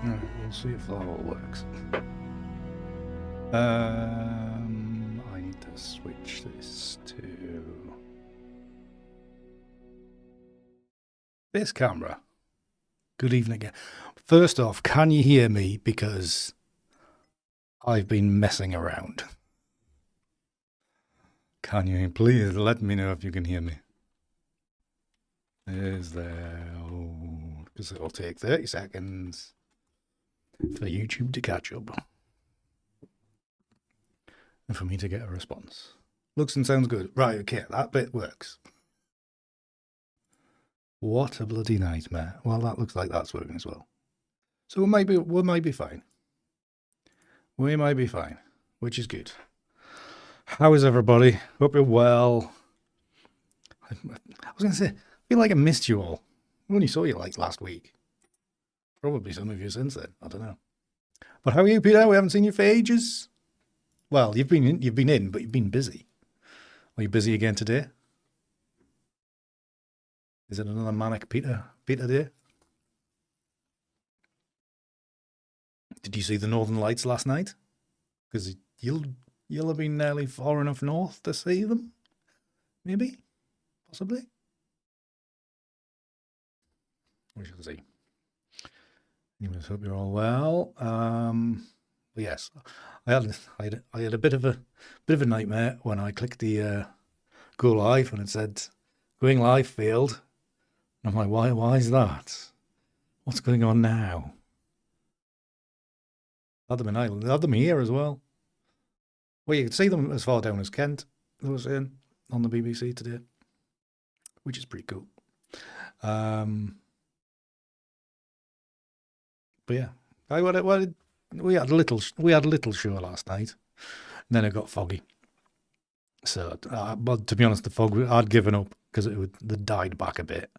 We'll see if that all works. I need to switch this to this camera. Good evening again. First off, can you hear me? Because I've been messing around. Can you please let me know if you can hear me? Is there? Oh, because it'll take 30 seconds for YouTube to catch up and for me to get a response. Looks and sounds good. Right, okay, that bit works. What a bloody nightmare. Well, that looks like that's working as well. So we might be fine. We might be fine, which is good. How is everybody? Hope you're well. I was going to say, I feel like I missed you all. I only saw you like last week. Probably some of you since then. I don't know. But how are you, Peter? We haven't seen you for ages. Well, you've been in, but you've been busy. Are you busy again today? Is it another manic Peter day? Did you see the Northern Lights last night? Because you'll have been nearly far enough north to see them. Maybe, possibly. We shall see. Anyways, hope you're all well. But yes, I had a bit of a nightmare when I clicked the go live and it said going live failed. And I'm like, why is that? What's going on now? Had them in Ireland. They had them here as well. Well, you could see them as far down as Kent. They were saying on the BBC today, which is pretty cool. But yeah, we had a little show last night, and then it got foggy. So, but to be honest, the fog I'd given up because they died back a bit.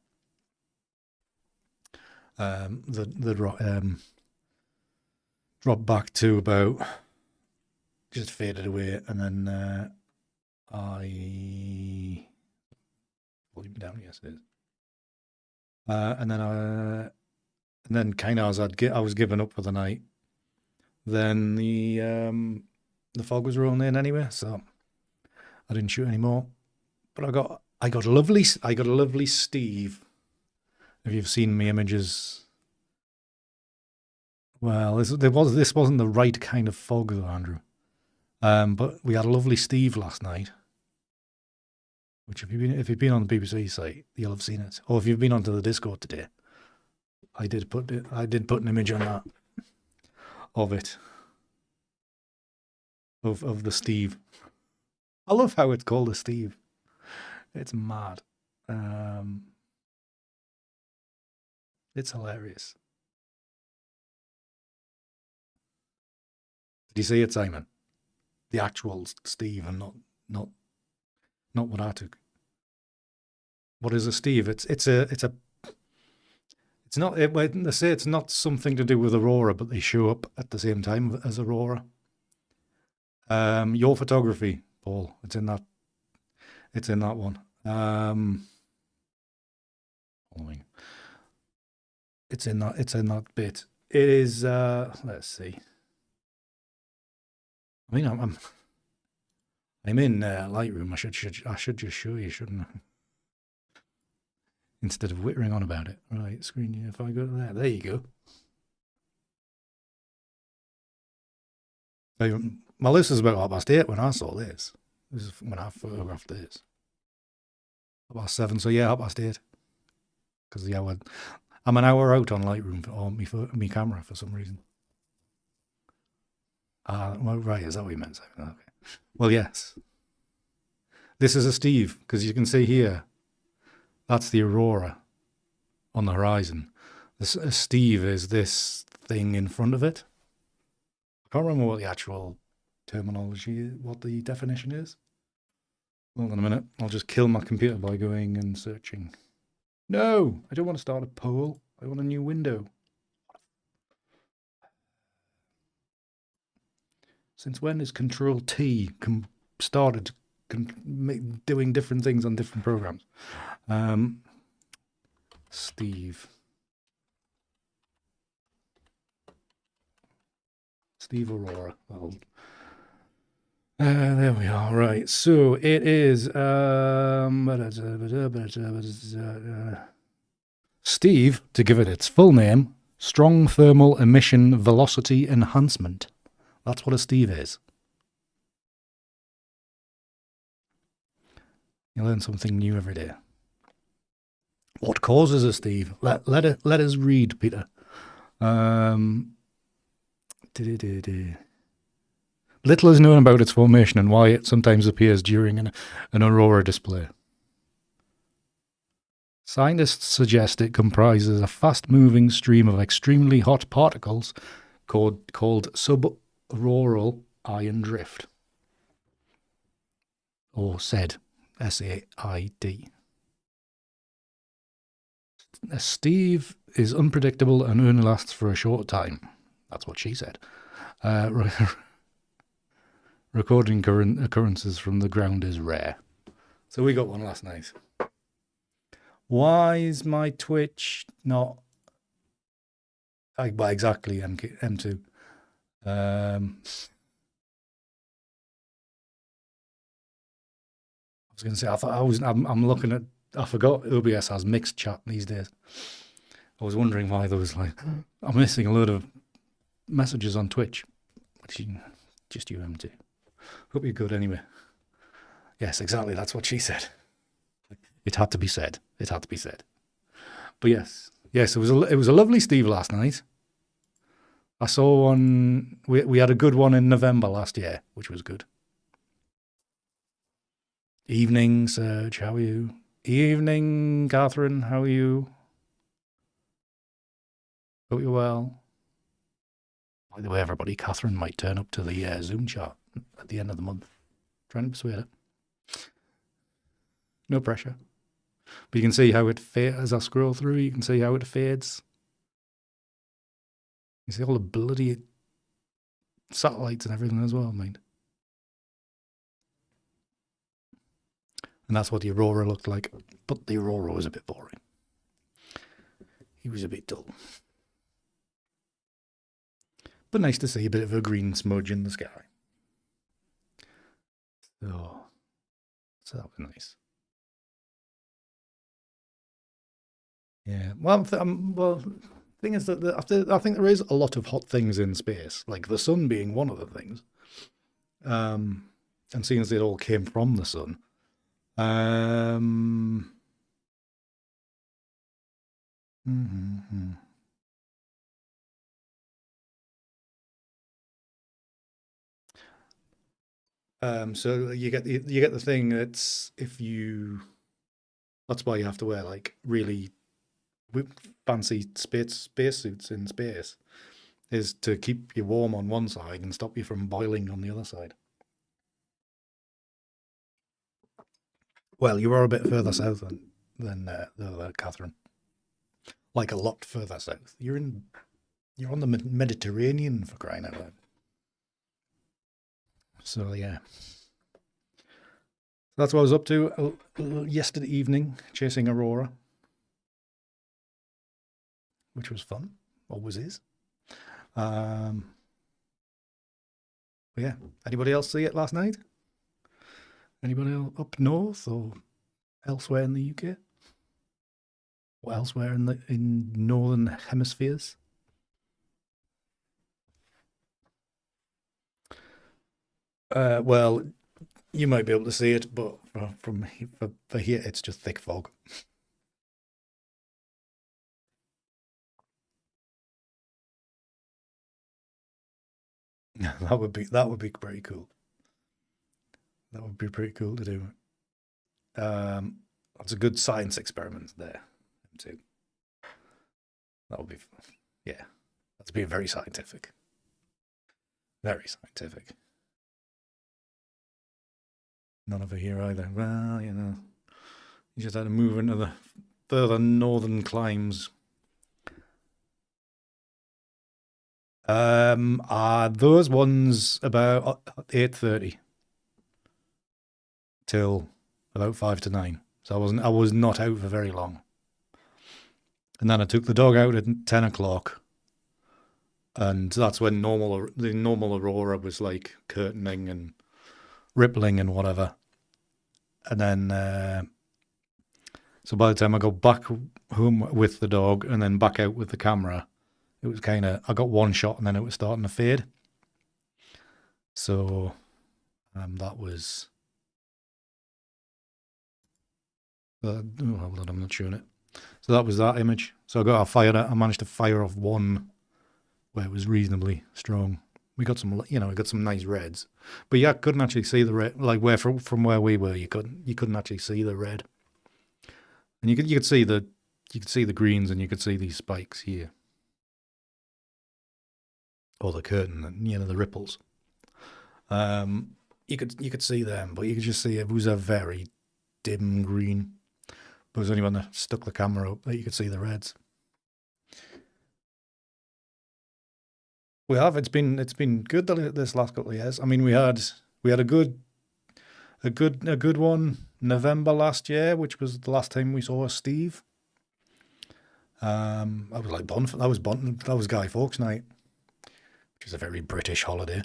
Dropped back to about, just faded away, and then I pulled him down. Yes, it is. And then kind of as I was giving up for the night, then the fog was rolling in anyway, so I didn't shoot anymore. But I got a lovely Steve. If you've seen me images. Well, this wasn't the right kind of fog though, Andrew. But we had a lovely Steve last night. Which if you've been on the BBC site, you'll have seen it. Or if you've been onto the Discord today, I did put an image on that of it. Of the Steve. I love how it's called a Steve. It's mad. It's hilarious. Did you see it, Simon? The actual Steve and not what I took. What is a Steve? They say it's not something to do with Aurora, but they show up at the same time as Aurora. Your photography, Paul. It's in that one. Following. It's in that bit. It is. Let's see. I mean, I'm in Lightroom. I should just show you, shouldn't I? Instead of whittering on about it. Right, screen. If I go to there you go. Well, this is about 8:30 when I saw this. This is when I photographed this. 7:30. So yeah, 8:30. Because I'm an hour out on Lightroom or me camera for some reason. Well, right, is that what you meant? Okay. Well, yes. This is a Steve, because you can see here, that's the Aurora on the horizon. A Steve is this thing in front of it. I can't remember what the actual terminology, what the definition is. Hold on a minute. I'll just kill my computer by going and searching. No, I don't want to start a poll. I want a new window. Since when is Control T started doing different things on different programs? Steve. Steve Aurora. Well, there we are. Right. So it is Steve, to give it its full name, Strong Thermal Emission Velocity Enhancement. That's what a Steve is. You learn something new every day. What causes a Steve? Let us read, Peter. Little is known about its formation and why it sometimes appears during an aurora display. Scientists suggest it comprises a fast-moving stream of extremely hot particles called subauroral ion drift, or SAID, S-A-I-D. A Steve is unpredictable and only lasts for a short time. That's what she said. Recording occurrences from the ground is rare. So we got one last night. Why is my Twitch not... well, exactly, M2. I was going to say, I'm looking at... I forgot OBS has mixed chat these days. I was wondering why there was I'm missing a load of messages on Twitch. Just you, M2. Hope you're good anyway. Yes, exactly. That's what she said. It had to be said. It had to be said. But yes, it was a lovely Steve last night. I saw one. We had a good one in November last year, which was good. Evening, Serge. How are you? Evening, Catherine. How are you? Hope you're well. By the way, everybody, Catherine might turn up to the Zoom chat at the end of the month. Trying to persuade her. No pressure. But you can see how it fades as I scroll through. You can see how it fades. You see all the bloody satellites and everything as well, mate. And that's what the aurora looked like. But the aurora was a bit boring. He was a bit dull. But nice to see a bit of a green smudge in the sky. So that was nice. Yeah. Well, thing is that I think there is a lot of hot things in space, like the sun being one of the things. And seeing as it all came from the sun. So you get the thing that's that's why you have to wear like really fancy spacesuits in space, is to keep you warm on one side and stop you from boiling on the other side. Well, you are a bit further south than Catherine. Like a lot further south. You're on the Mediterranean, for crying out loud. So yeah, that's what I was up to yesterday evening, chasing aurora, which was fun. Always is. But yeah, anybody else see it last night? Anybody else up north or elsewhere in the UK? Or elsewhere in northern hemispheres? Well, you might be able to see it, but for here, it's just thick fog. That would be pretty cool. That would be pretty cool to do. That's a good science experiment there, too. That would be, yeah. That's being very scientific. Very scientific. None over here either. Well, you know, you just had to move into the further northern climes. Those ones about 8:30 till about 5 to 9. So I was not out for very long. And then I took the dog out at 10 o'clock. and that's when the normal aurora was like curtaining and rippling and whatever. And then, so by the time I got back home with the dog and then back out with the camera, it was kind of, I got one shot and then it was starting to fade. So that was, hold on, I'm not showing it. So that was that image. So I managed to fire off one where it was reasonably strong. We got some, we got some nice reds, but yeah, couldn't actually see the red. Like from where we were, you couldn't actually see the red, and you could see the greens, and you could see these spikes here, or the curtain, and the ripples. You could see them, but you could just see it was a very dim green. But it was only when I stuck the camera up that you could see the reds. We have. It's been good this last couple of years. I mean, we had a good one November last year, which was the last time we saw Steve. I was like that was Guy Fawkes night, which is a very British holiday.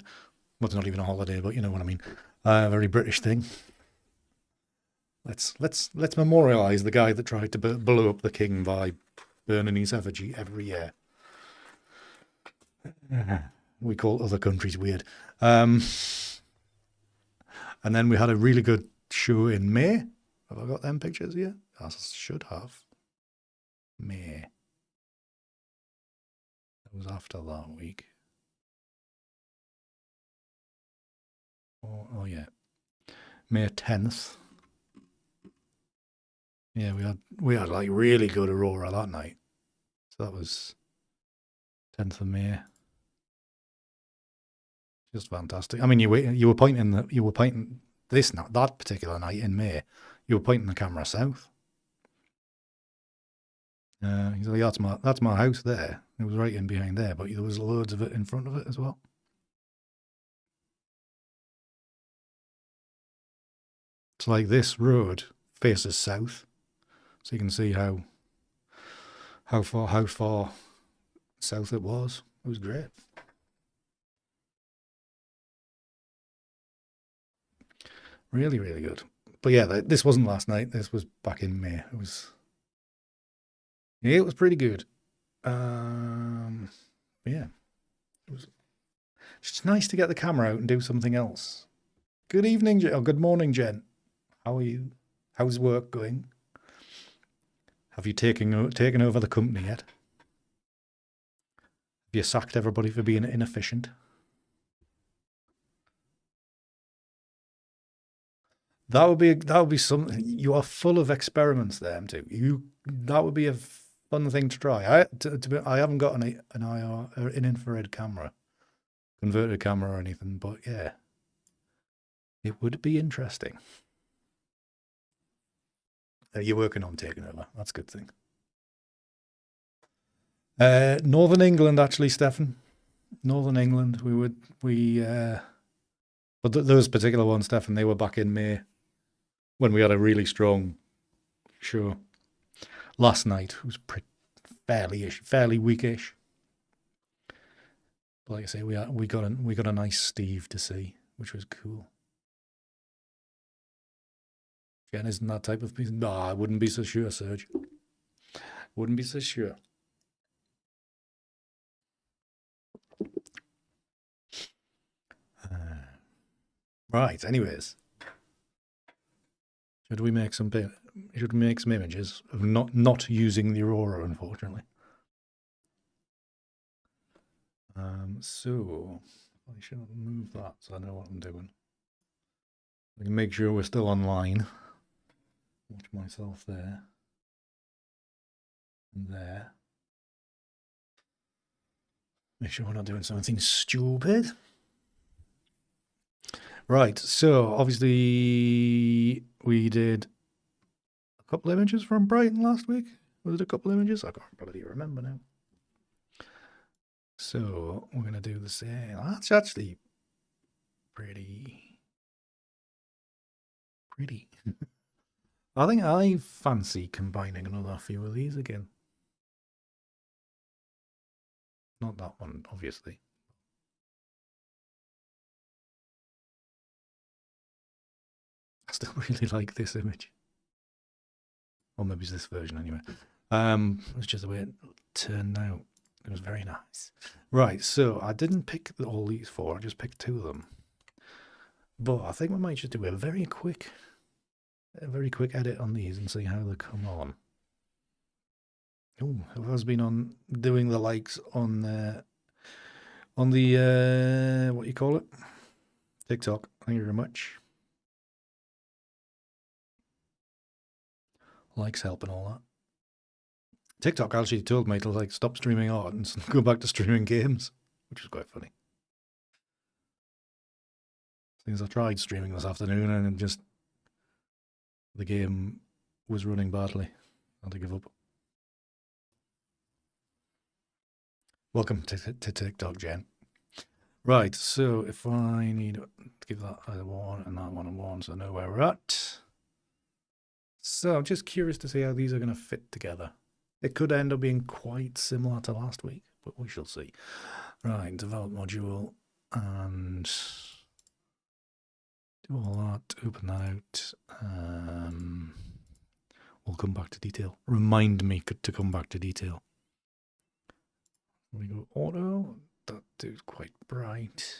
Well, it's not even a holiday, but you know what I mean. A very British thing. Let's memorialise the guy that tried to blow up the king by burning his effigy every year. We call other countries weird. And then we had a really good show in May. Have I got them pictures here? I should have. May. It was after that week. Oh yeah. May 10th. Yeah, we had like really good aurora that night. So that was 10th of May. Just fantastic. I mean, you were pointing that particular night in May. You were pointing the camera south. He's like, that's my house there. It was right in behind there, but there was loads of it in front of it as well. It's like this road faces south, so you can see how far south it was. It was great. Really, really good. But yeah, this wasn't last night. This was back in May. It was pretty good. Yeah, it was just nice to get the camera out and do something else. Good evening, good morning, Jen. How are you? How's work going? Have you taken over the company yet? Have you sacked everybody for being inefficient? That would be something. You are full of experiments there, too. That would be a fun thing to try. I haven't got an IR or an infrared camera, converted camera or anything, but yeah, it would be interesting. You're working on taking over. That's a good thing. Northern England, actually, Stefan. Northern England. But those particular ones, Stefan, they were back in May when we had a really strong show. Last night was fairly weakish. But like I say, we got a nice Steve to see, which was cool. Jen isn't that type of person. No, I wouldn't be so sure, Serge. Wouldn't be so sure. Right. Anyways, should we make some images of not using the aurora, unfortunately? So I should move that so I know what I'm doing. I can make sure we're still online. Watch myself there and there. Make sure we're not doing something stupid. Right, so obviously we did a couple of images from Brighton last week. Was it a couple of images? I can't really remember now. So we're going to do the same. That's actually pretty. I think I fancy combining another few of these again. not that one, obviously. I still really like this image. Or maybe it's this version anyway. It's just the way it turned out. It was very nice. Right, so I didn't pick all these four. I just picked two of them. But I think we might just do a very quick edit on these and see how they come on. Oh, who has been on doing the likes on the what do you call it? TikTok. Thank you very much. Likes help and all that. TikTok actually told me to like stop streaming art and go back to streaming games, which is quite funny. Things I tried streaming this afternoon and just the game was running badly. I had to give up. Welcome to TikTok, Jen. Right, so if I need to give that a 1 and that one a 1, so I know where we're at. So I'm just curious to see how these are going to fit together. It could end up being quite similar to last week, but we shall see. Right, develop module and do all that, open that out. We'll come back to detail. Remind me to come back to detail. We go auto. That dude's quite bright.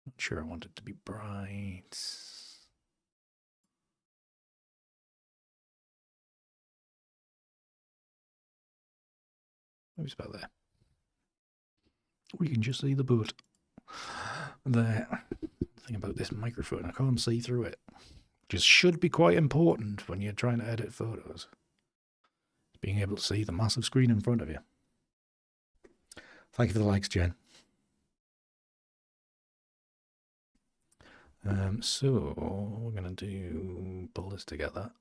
Not sure I want it to be bright. Maybe it's about there. We can just see the boat. There. The thing about this microphone, I can't see through it. Just should be quite important when you're trying to edit photos. Being able to see the massive screen in front of you. Thank you for the likes, Jen. So we're gonna pull this together.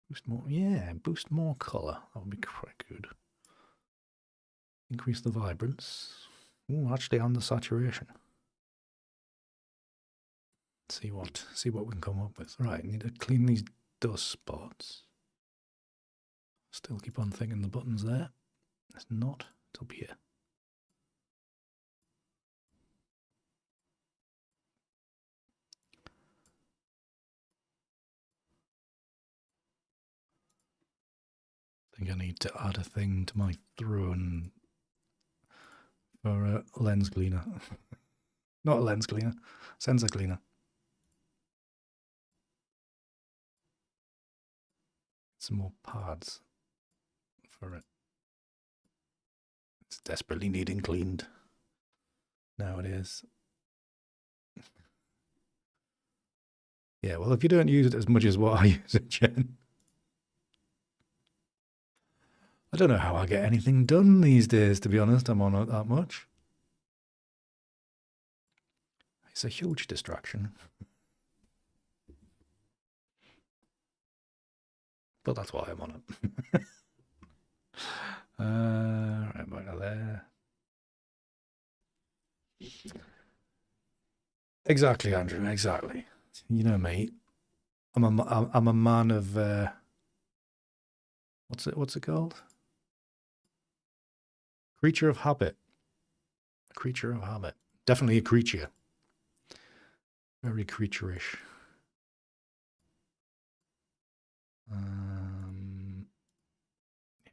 Boost more, yeah, boost more color. That would be quite good. Increase the vibrance. Oh, actually, on the saturation. See what we can come up with. Right, need to clean these dust spots. Still keep on thinking the button's there. It's not. It's up here. I think I need to add a thing to my throne for a lens cleaner. Not a lens cleaner, sensor cleaner. Some more pads for it. It's desperately needing cleaned. Now it is. Yeah, well, if you don't use it as much as what I use it, Jen. I don't know how I get anything done these days, to be honest. I'm on it that much. It's a huge distraction. But that's why I'm on it. Right about there. Exactly, Andrew. Exactly. You know me. I'm a man of what's it called? Creature of habit. A creature of habit. Definitely a creature. Very creature-ish.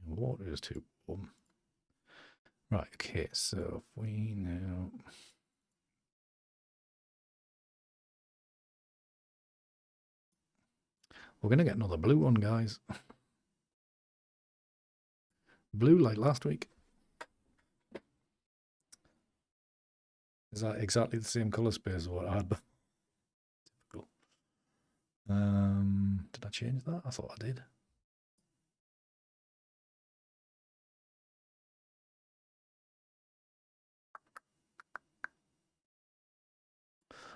Water is too warm. Right, okay, so if we now we're gonna get another blue one, guys. Blue like last week. Is that exactly the same color space as what I had before? Typical. Did I change that? I thought I did.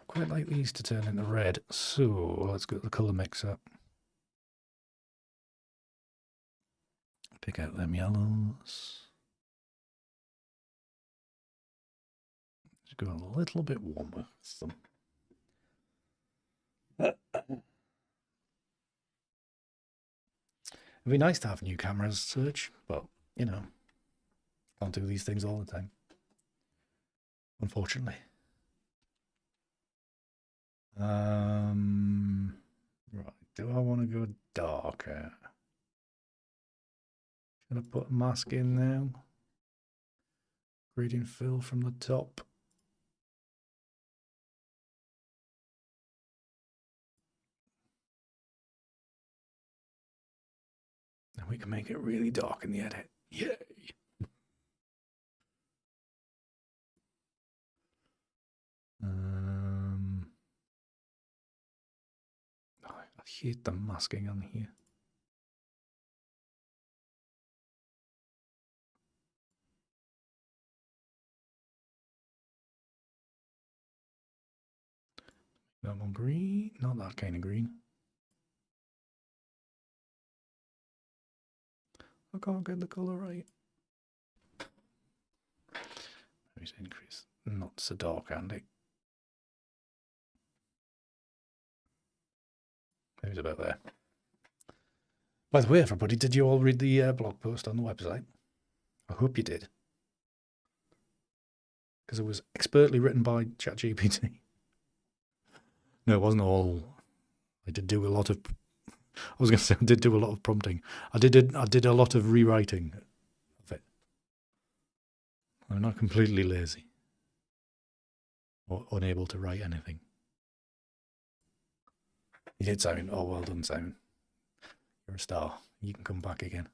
Quite like these to turn into red, so let's get the color mix up. Pick out them yellows. Just go a little bit warmer with them. It'd be nice to have new cameras, Serge, but, you know, can't do these things all the time, unfortunately. Right, do I want to go darker? Should I put a mask in now? Gradient fill from the top. And we can make it really dark in the edit. Yay! I hate the masking on here. That one green, not that kind of green. I can't get the color right. Maybe increase, not so dark, Andy. Maybe it's about there. By the way, everybody, did you all read the blog post on the website? I hope you did, because it was expertly written by ChatGPT. No, it wasn't all. I did do a lot of. I was going to say I did do a lot of prompting. I did a lot of rewriting of it. I'm not completely lazy or unable to write anything. You did, Simon. Oh, well done, Simon. You're a star. You can come back again.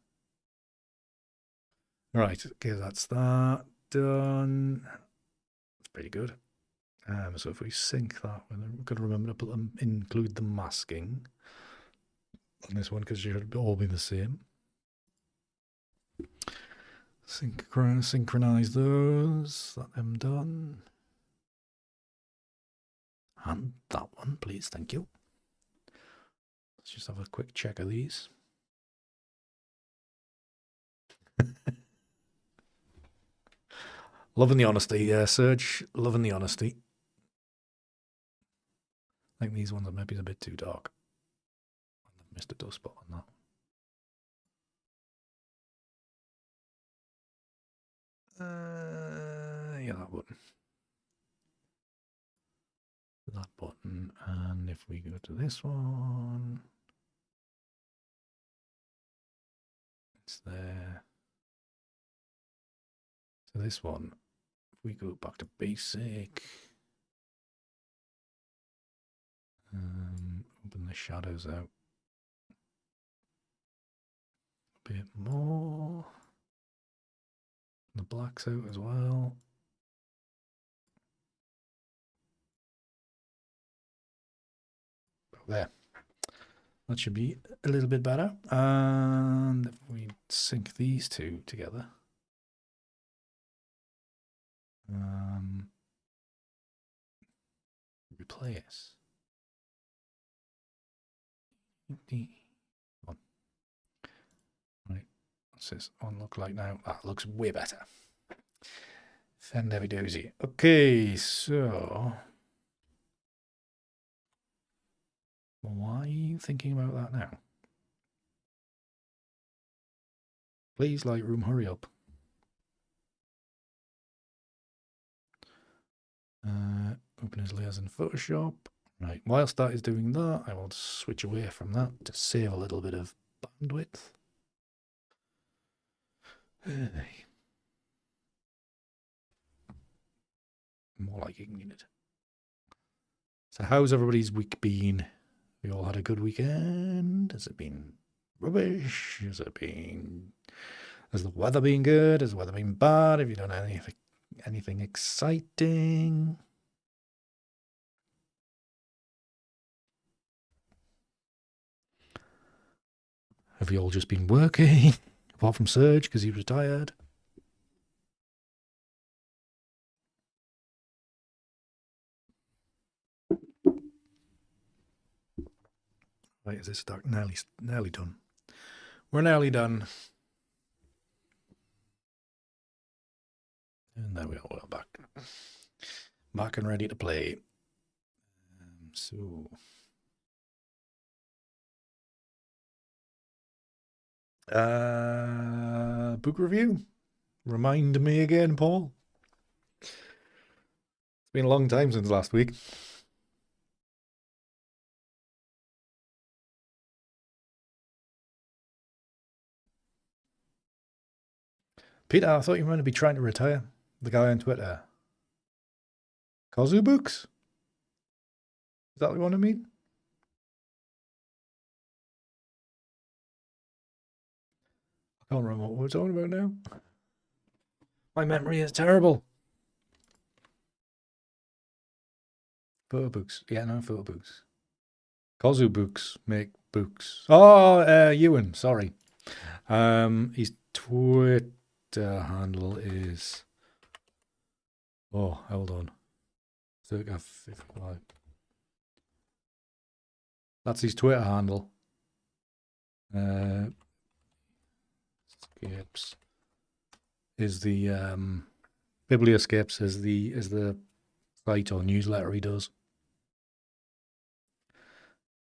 Right, okay, that's that done. That's pretty good. So if we sync that, we've got to remember to put them, include the masking on this one because it should all be the same. Synchronize those. That them done. And that one, please. Thank you. Let's just have a quick check of these. Loving the honesty, Serge. Loving the honesty. I think these ones are maybe a bit too dark. I've missed a dust spot on that. Yeah, that button. That button. And if we go to this one, it's there. So this one, if we go back to basic, open the shadows out a bit more. The blacks out as well. There. That should be a little bit better. And if we sync these two together. Replace. Right, what's this one look like now? That looks way better. Fend every doozy. Okay, so why are you thinking about that now? Please, Lightroom, hurry up. Open his layers in Photoshop. Right, whilst that is doing that, I will switch away from that to save a little bit of bandwidth. More like you need it. So how's everybody's week been? We all had a good weekend? Has it been rubbish? Has the weather been good? Has the weather been bad? Have you done anything exciting? Have you all just been working? Apart from Serge, because he retired. Right, is this dark? Nearly done. We're nearly done. And there we are, we're back. Back and ready to play. So Book review. Remind me again, Paul. It's been a long time since last week. Peter, I thought you were going to be trying to retire. The guy on Twitter. Kozu Books? Is that what I mean? I can't remember what we're talking about now. My memory is terrible. Photo books. Yeah, no, photo books. Kozu Books make books. Oh, Ewan, sorry. His Twitter handle is... Oh, hold on. Circa 55. That's his Twitter handle. Scapes is the Biblioscapes is the site or newsletter he does.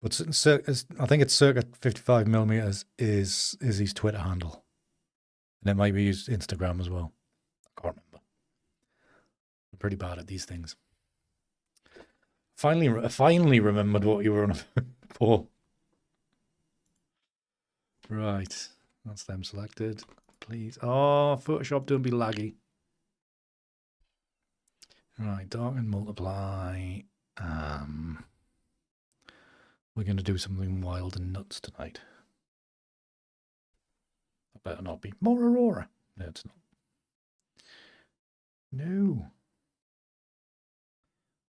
But I think it's circa 55mm is his Twitter handle, and it might be his Instagram as well. I can't remember. I'm pretty bad at these things. Finally remembered what you were on for. Right, that's them selected. Please. Oh, Photoshop, don't be laggy. Right, dark and multiply. We're going to do something wild and nuts tonight. That better not be more Aurora. No, it's not. No.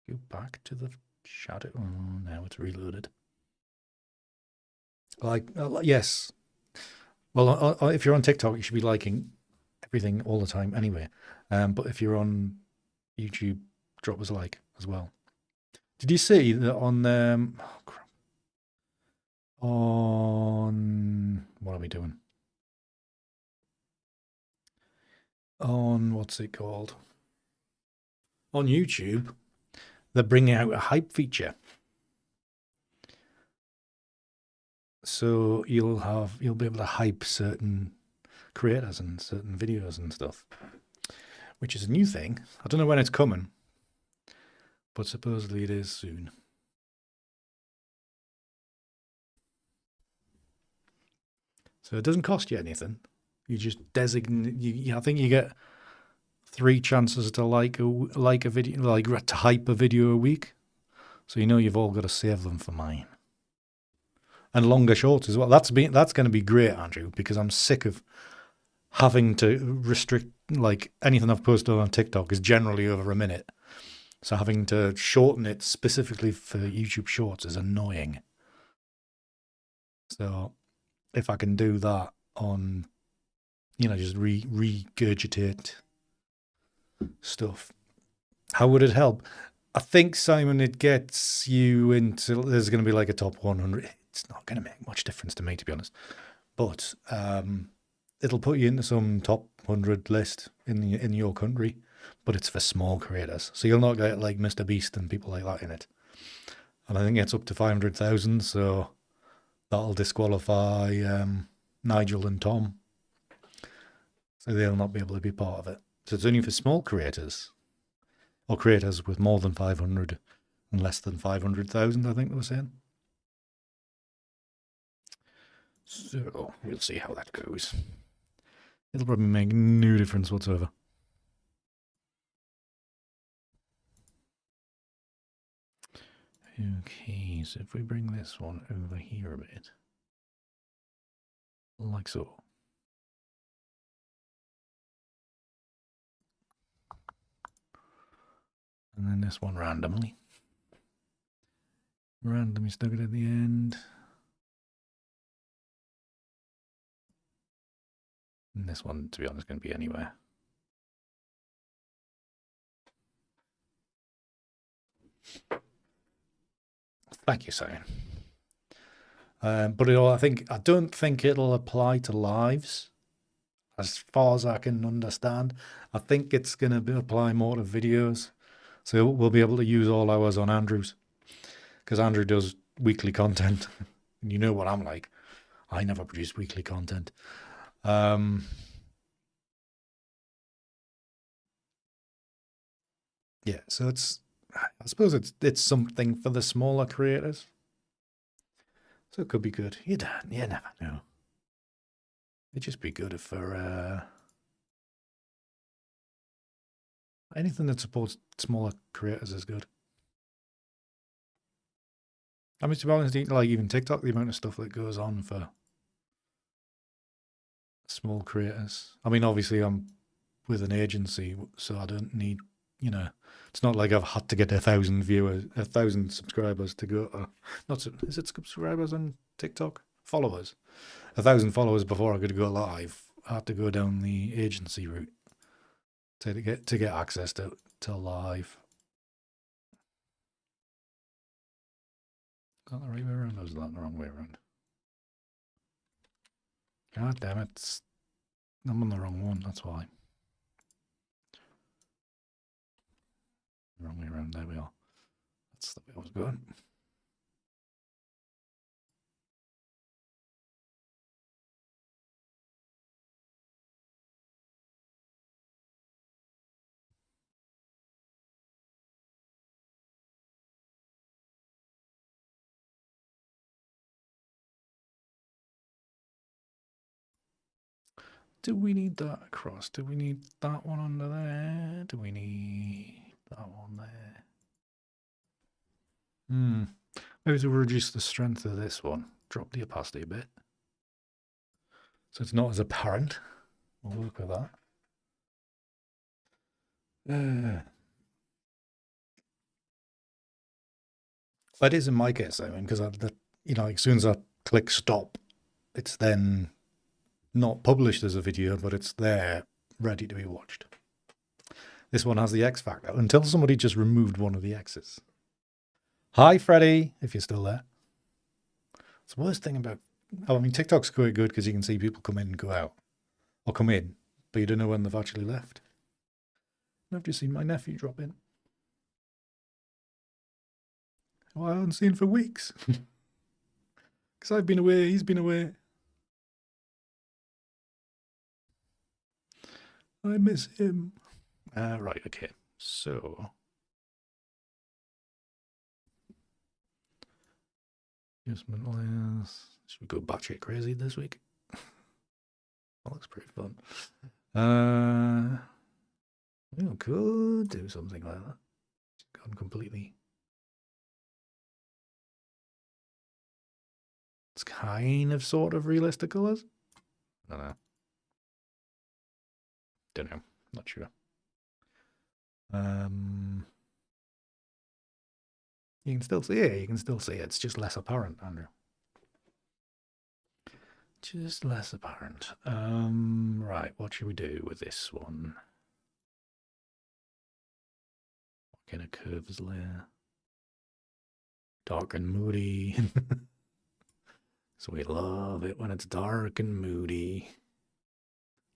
Go back to the shadow. Oh, now it's reloaded. Yes. Well, if you're on TikTok, you should be liking everything all the time anyway. But if you're on YouTube, drop us a like as well. Did you see that on on what are we doing? On what's it called? On YouTube, they're bringing out a hype feature. So you'll be able to hype certain creators and certain videos and stuff, which is a new thing. I don't know when it's coming, but supposedly it is soon. So it doesn't cost you anything. You just designate. I think you get 3 chances to like a video, like to hype a video a week. So you know you've all got to save them for mine. And longer shorts as well. That's going to be great, Andrew, because I'm sick of having to restrict, like, anything I've posted on TikTok is generally over a minute. So having to shorten it specifically for YouTube Shorts is annoying. So if I can do that on, just regurgitate stuff, how would it help? I think, Simon, it gets you into, there's going to be like a top 100. It's not going to make much difference to me, to be honest. But it'll put you into some top 100 list in your country, but it's for small creators. So you'll not get like Mr. Beast and people like that in it. And I think it's up to 500,000, so that'll disqualify Nigel and Tom. So they'll not be able to be part of it. So it's only for small creators, or creators with more than 500 and less than 500,000, I think they were saying. So we'll see how that goes. It'll probably make no difference whatsoever. Okay, so if we bring this one over here a bit, like so. And then this one randomly stuck it at the end. And this one, to be honest, is going to be anywhere. Thank you, Simon. But I don't think it'll apply to lives, as far as I can understand. I think it's going to apply more to videos. So we'll be able to use all ours on Andrew's, because Andrew does weekly content. And you know what I'm like. I never produce weekly content. Yeah, so I suppose it's something for the smaller creators. So it could be good. You never know. It'd just be good if for anything that supports smaller creators is good. I mean, to be honest, like even TikTok, the amount of stuff that goes on for small creators. I mean, obviously, I'm with an agency, so I don't need, it's not like I've had to get 1,000 viewers, 1,000 subscribers to go to, is it subscribers on TikTok? Followers. 1,000 followers before I could go live. I had to go down the agency route to get access to live. Is that the right way around, or is that the wrong way around? God damn it. I'm on the wrong one, that's why. Wrong way around, there we are. That's the way I was going. Do we need that across? Do we need that one under there? Do we need that one there? Maybe to reduce the strength of this one, drop the opacity a bit. So it's not as apparent. We'll work with that. That is in my case, I mean, because as soon as I click stop, it's then not published as a video, but it's there, ready to be watched. This one has the X factor until somebody just removed one of the X's. Hi, Freddie, if you're still there. It's the worst thing about, I mean, TikTok's quite good because you can see people come in and go out, or come in, but you don't know when they've actually left. I've just seen my nephew drop in. Oh, I haven't seen for weeks. Because I've been away, he's been away. I miss him. Right, okay. So, adjustment layers. Should we go batshit crazy this week? That looks pretty fun. We could do something like that. Gone completely. It's kind of sort of realistic colors. I don't know. Don't know. Not sure. You can still see it. You can still see it. It's just less apparent, Andrew. Just less apparent. Right. What should we do with this one? What kind of curves layer? Dark and moody. So we love it when it's dark and moody.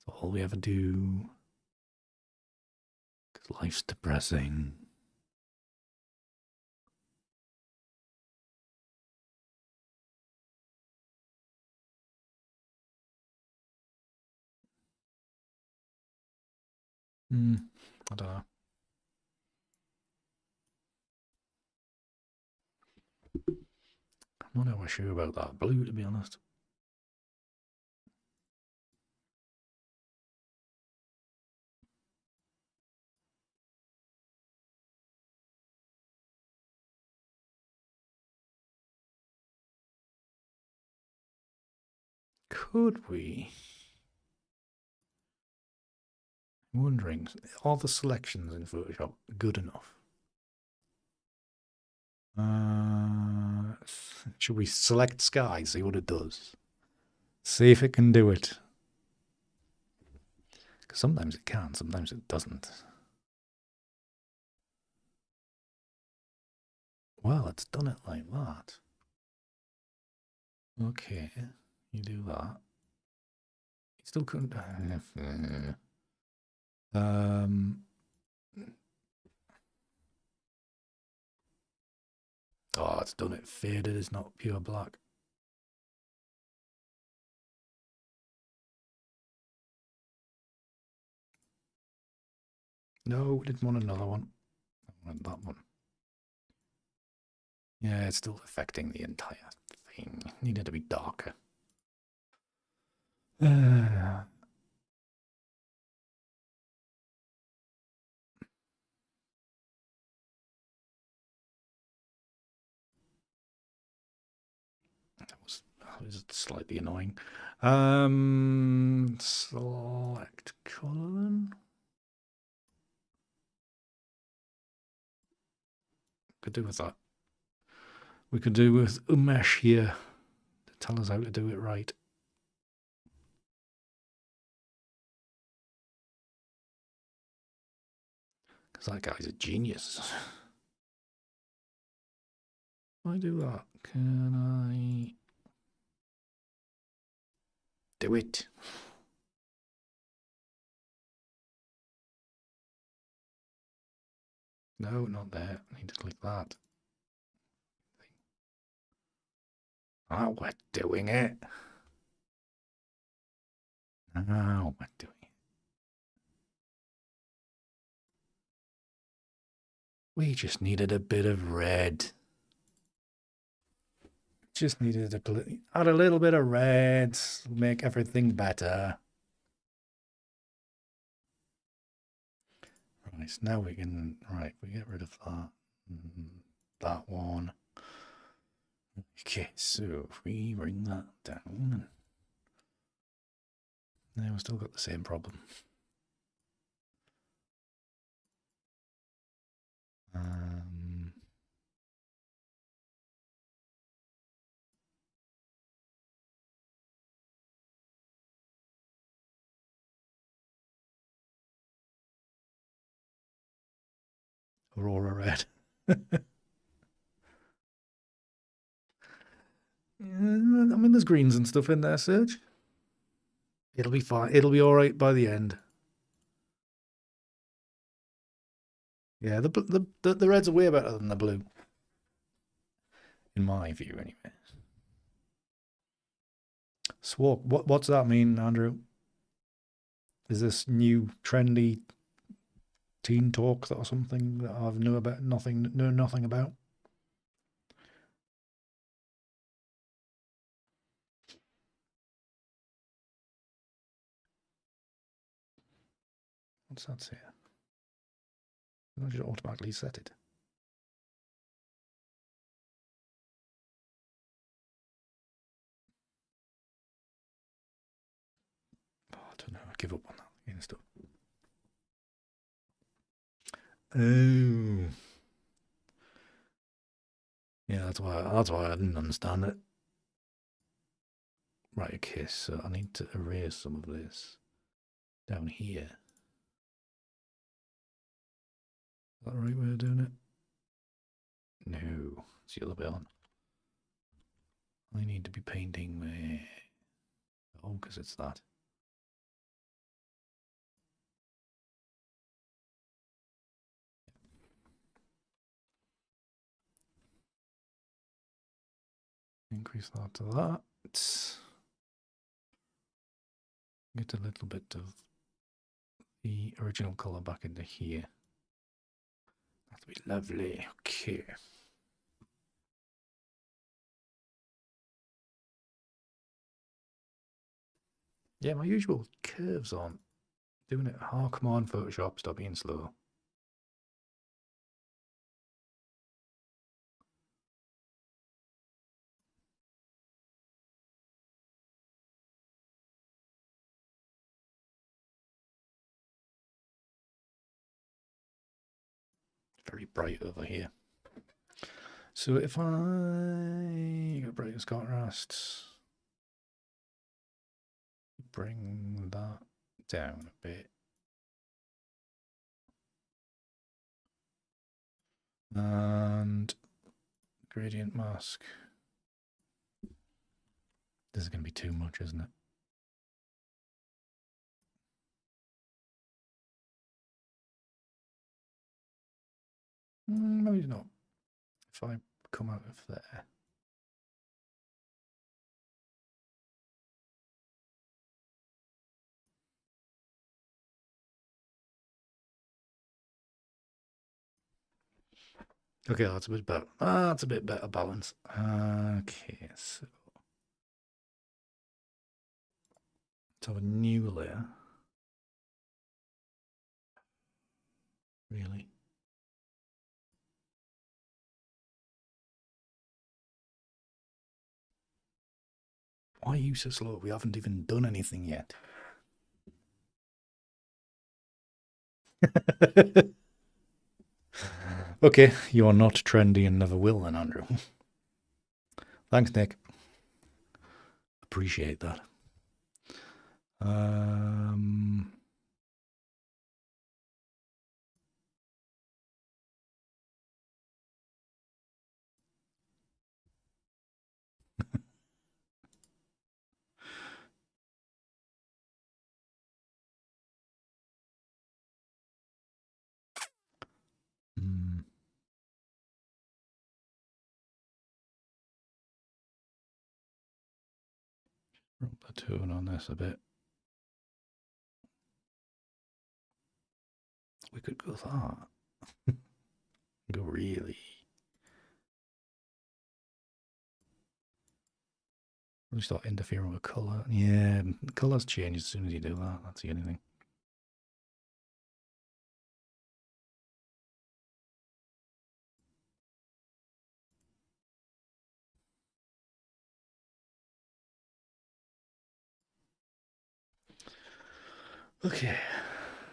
That's all we ever do. Because life's depressing. I don't know. I'm not ever sure about that blue, to be honest. Could we? I'm wondering, are the selections in Photoshop good enough? Should we select sky, see what it does? See if it can do it. Because sometimes it can, sometimes it doesn't. Well, it's done it like that. Okay, you do that. You still couldn't. Oh, it's done it faded. It's not pure black. No, we didn't want another one. I wanted that one. Yeah, it's still affecting the entire thing. Needed to be darker. That was slightly annoying. Select color then. Could do with that. We could do with Umesh here to tell us how to do it right. Because that guy's a genius. Can I do that? Can I do it? No, not there. I need to click that. Oh, we're doing it. Now we're doing it. We just needed a bit of red. Just needed to add a little bit of red, make everything better. Right, so now we can, right, we get rid of that. That one. Okay, so if we bring that down, now we've still got the same problem. Aurora red. I mean, there's greens and stuff in there, Serge. It'll be fine. It'll be all right by the end. Yeah, the reds are way better than the blue, in my view, anyway. Swap. What's that mean, Andrew? Is this new trendy teen talk or something that I've know nothing about? What's that say? I should automatically set it. Oh, I don't know. I give up on that kind of stuff. Oh, yeah. That's why I didn't understand it. Right. Okay. So I need to erase some of this down here. Is that the right way of doing it? No, it's the other bit on. I need to be painting where. Oh, because it's that. Increase that to that. Get a little bit of the original colour back into here. That'll be lovely. Okay. Yeah, my usual curves aren't doing it. Oh, come on, Photoshop, stop being slow. Very bright over here. So if I go brightest contrast, bring that down a bit. And gradient mask. This is going to be too much, isn't it? Maybe not. If I come out of there. Okay, that's a bit better. That's a bit better balance. Okay, so let's have a new layer. Really? Why are you so slow? We haven't even done anything yet. Okay, you're not trendy and never will then, Andrew. Thanks, Nick. Appreciate that. Drop the tone on this a bit. We could go that. Go really. We start interfering with colour. Yeah, colours change as soon as you do that. That's the only thing. Okay,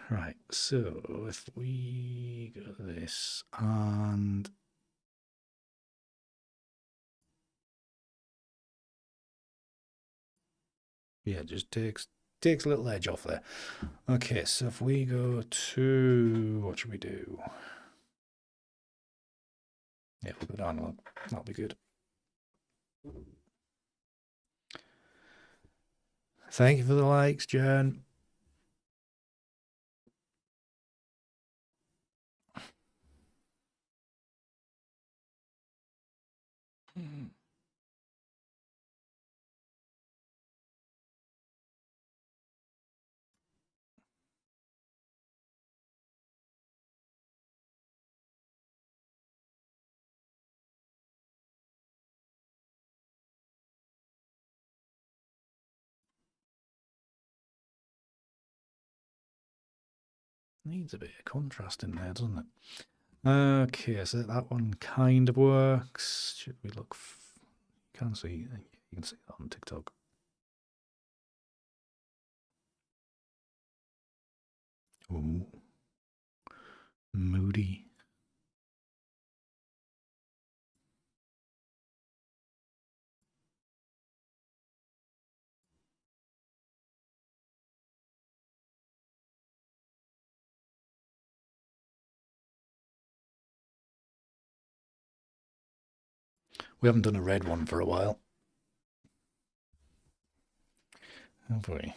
right. So if we go to this and yeah, just takes a little edge off there. Okay, so if we go to what should we do? Yeah, we'll go down one. That'll be good. Thank you for the likes, Jen. Needs a bit of contrast in there, doesn't it? Okay, so that one kind of works. Should we look? You can see that on TikTok. Ooh, moody. We haven't done a red one for a while, have we?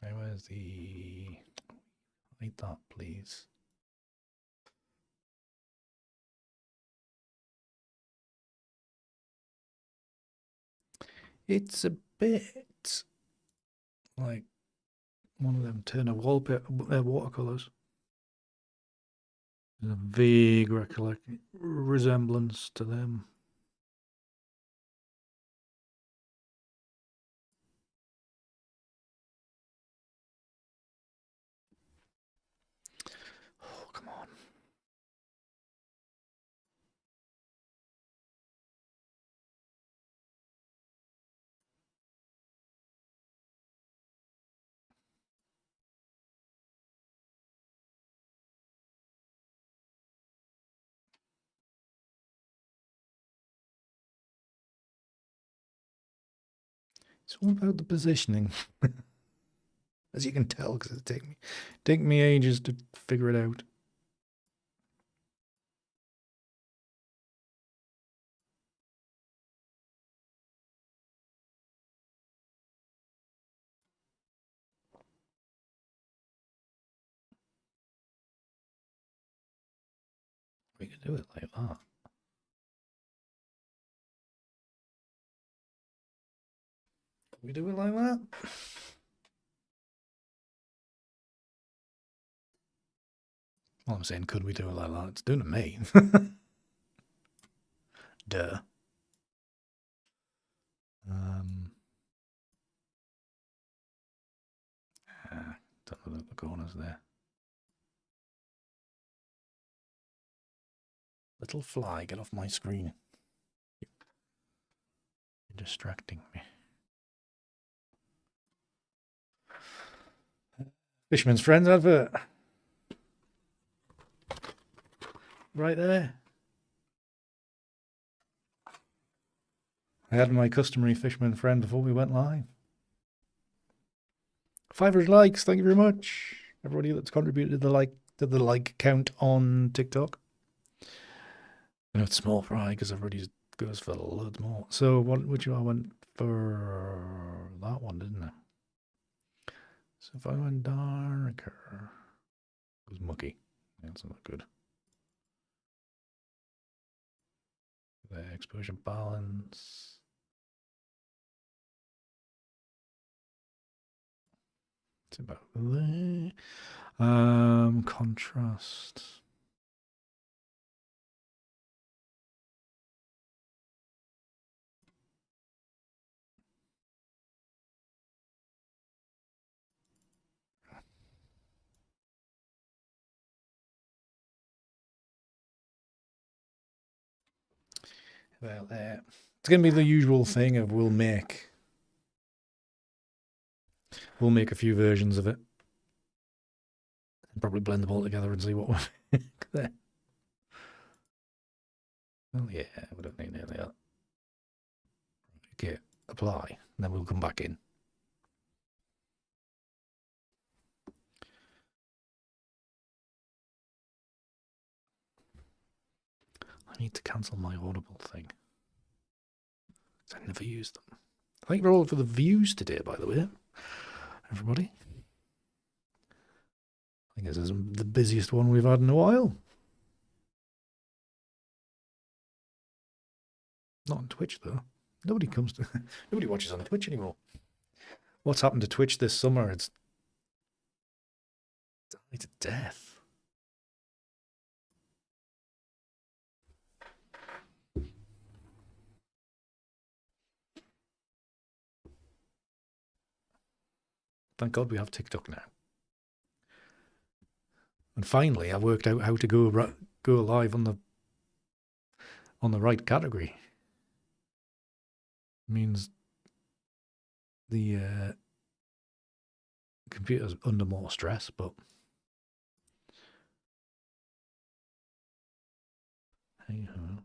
Where's the... Hide that, please. It's a bit like one of them Turner wallpaper watercolors. There's a vague resemblance to them. Oh, come on. It's all about the positioning. As you can tell, because it take me ages to figure it out. We could do it like that. we do it like that? Well, I'm saying, could we do it like that? It's doing to me. Duh. Don't look at the corners there. Little fly, get off my screen. You're distracting me. Fisherman's Friends advert. Right there. I had my customary fisherman friend before we went live. 500 likes, thank you very much. Everybody that's contributed to the like count on TikTok. I know it's small fry because everybody goes for loads more. So which I went for that one, didn't I? So if I went darker, it was mucky. That's not good. The exposure balance. It's about there. Contrast. Well, it's going to be the usual thing of we'll make a few versions of it. And probably blend them all together and see what we make there. Oh yeah, we don't need nearly that. Okay, apply, and then we'll come back in. I need to cancel my Audible thing. I never used them. Thank you all for the views today, by the way, everybody. I think this is the busiest one we've had in a while. Not on Twitch, though. Nobody watches on Twitch anymore. What's happened to Twitch this summer? It's died to death. Thank God we have TikTok now. And finally, I worked out how to go live on the right category. It means the computer's under more stress, but hey ho.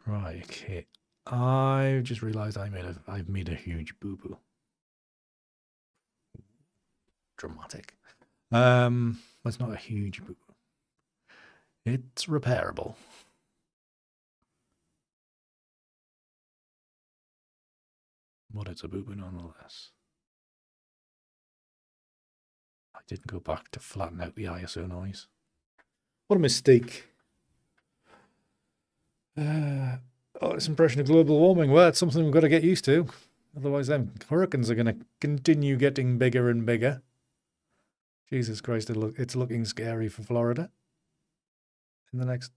Right, okay. I just realised I've made a huge boo-boo. Dramatic. That's not a huge boo-boo. It's repairable. But it's a boo-boo nonetheless. I didn't go back to flatten out the ISO noise. What a mistake. This impression of global warming. Well, it's something we've got to get used to. Otherwise, them hurricanes are going to continue getting bigger and bigger. Jesus Christ, it's looking scary for Florida in the next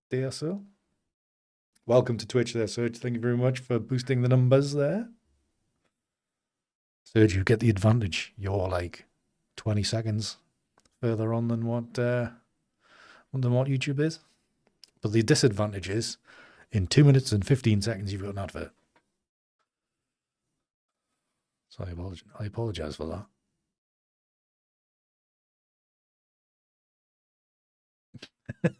day or so. Welcome to Twitch there, Serge. Thank you very much for boosting the numbers there. Serge, you get the advantage. You're like 20 seconds further on than what YouTube is. But the disadvantage is, in 2 minutes and 15 seconds, you've got an advert. So I apologize for that.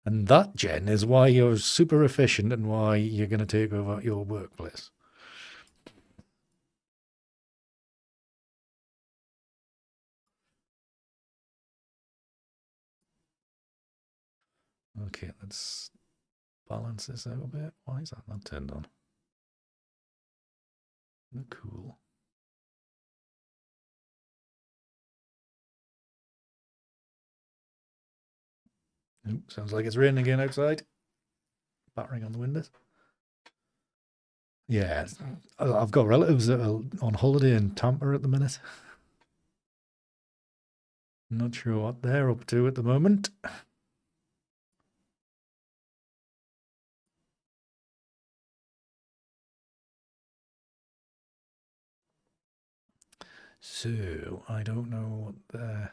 And that, Jen, is why you're super efficient and why you're going to take over your workplace. Okay, let's balance this out a bit. Why is that not turned on? Cool. Sounds like it's raining again outside. Battering on the windows. Yeah, I've got relatives that are on holiday in Tampa at the minute. Not sure what they're up to at the moment. So, I don't know what their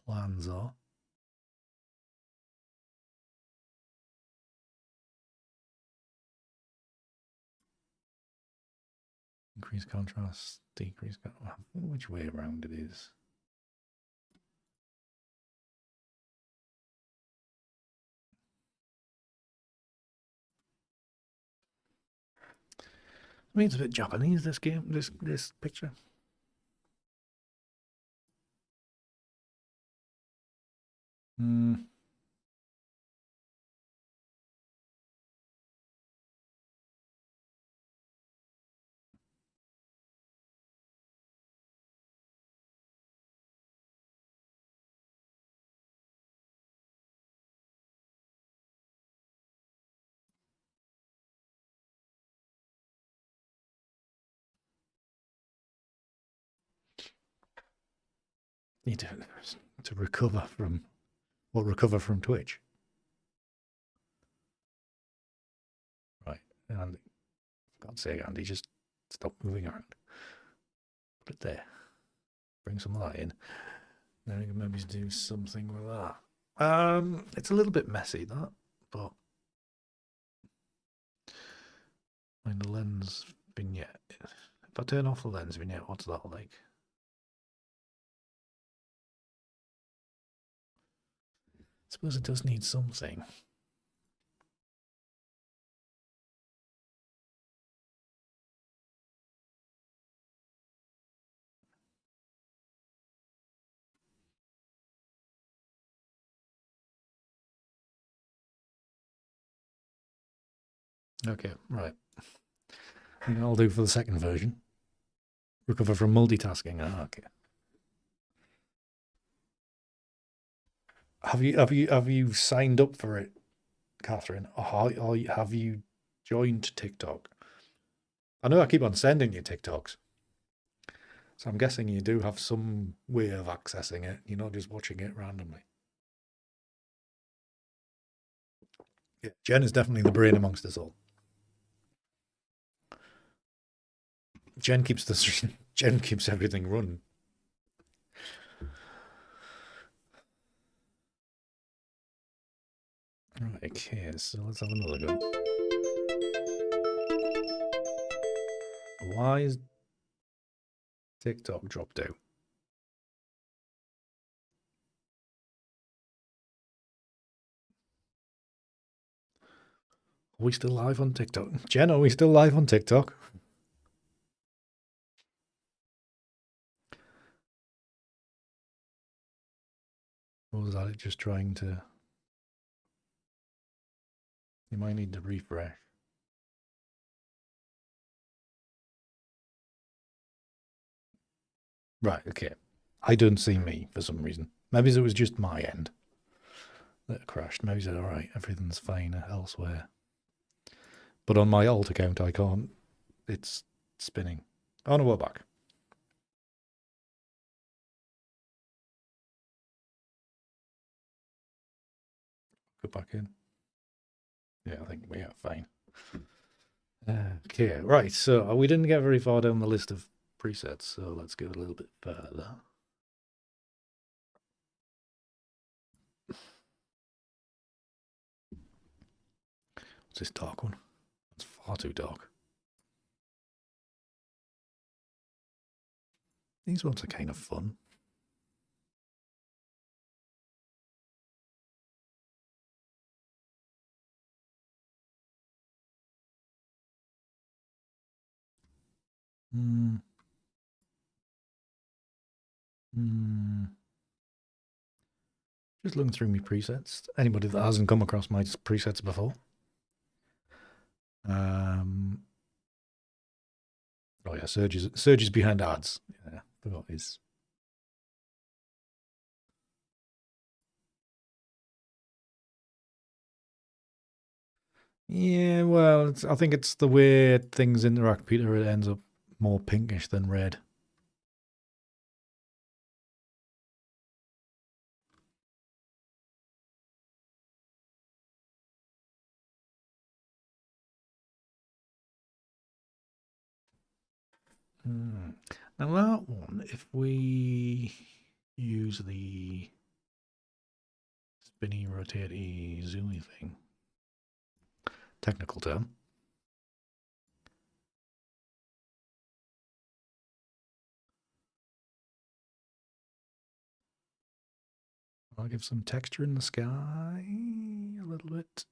plans are. Increase contrast, decrease contrast. Which way around it is. I mean, it's a bit Japanese, this game, this picture. Hmm. Need to recover from, well, recover from Twitch. Right, and for God's sake, Andy, just stop moving around. Put it there. Bring some light in. Then we can maybe do something with that. It's a little bit messy, that, but find the lens vignette. If I turn off the lens vignette, what's that like? I suppose it does need something. Okay, right. And I'll do for the second version. Recover from multitasking. Ah, okay. Have you signed up for it, Catherine? Or have you joined TikTok? I know I keep on sending you TikToks, so I'm guessing you do have some way of accessing it. You're not just watching it randomly. Yeah, Jen is definitely the brain amongst us all. Jen keeps Jen keeps everything running. Right, okay, so let's have another go. Why is TikTok dropped out? Are we still live on TikTok? Jen, are we still live on TikTok? Or was that it just trying to... You might need to refresh. Right, okay. I don't see me for some reason. Maybe it was just my end that crashed. Maybe it's alright, everything's fine elsewhere. But on my alt account, I can't. It's spinning. Oh no, we're back. Go back in. Yeah, I think we are fine. Okay, right. So we didn't get very far down the list of presets, so let's go a little bit further. What's this dark one? It's far too dark. These ones are kind of fun. Hmm. Hmm. Just looking through my presets. Anybody that hasn't come across my presets before. Oh yeah, Surge is behind ads. Yeah, forgot his. Yeah, well, I think it's the way things interact, Peter. It ends up more pinkish than red. Now that one, if we use the spinny, rotatey, zoomy thing, technical term, I'll give some texture in the sky a little bit.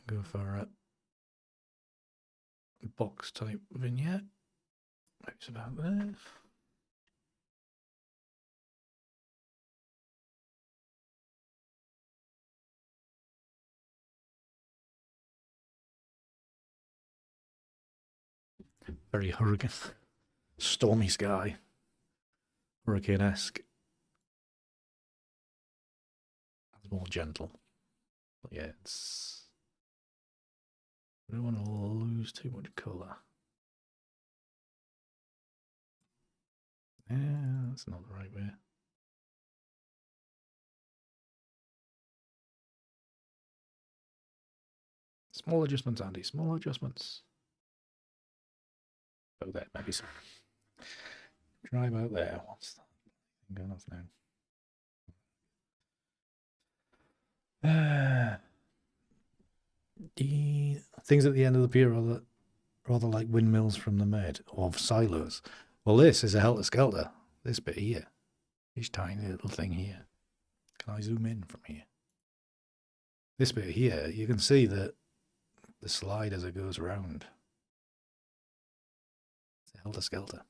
Go for a box type vignette. It's about there. Very hurricane, stormy sky, hurricane-esque. It's more gentle. But yeah, it's. I don't want to lose too much colour. Yeah, that's not the right way. Small adjustments, Andy. Small adjustments. Oh, there, maybe some. Try about there. What's that going off now? The things at the end of the pier are rather like windmills from the Med or silos. Well, this is a helter-skelter. This bit here. This tiny little thing here. Can I zoom in from here? This bit here, you can see that the slide as it goes around. It's a helter-skelter.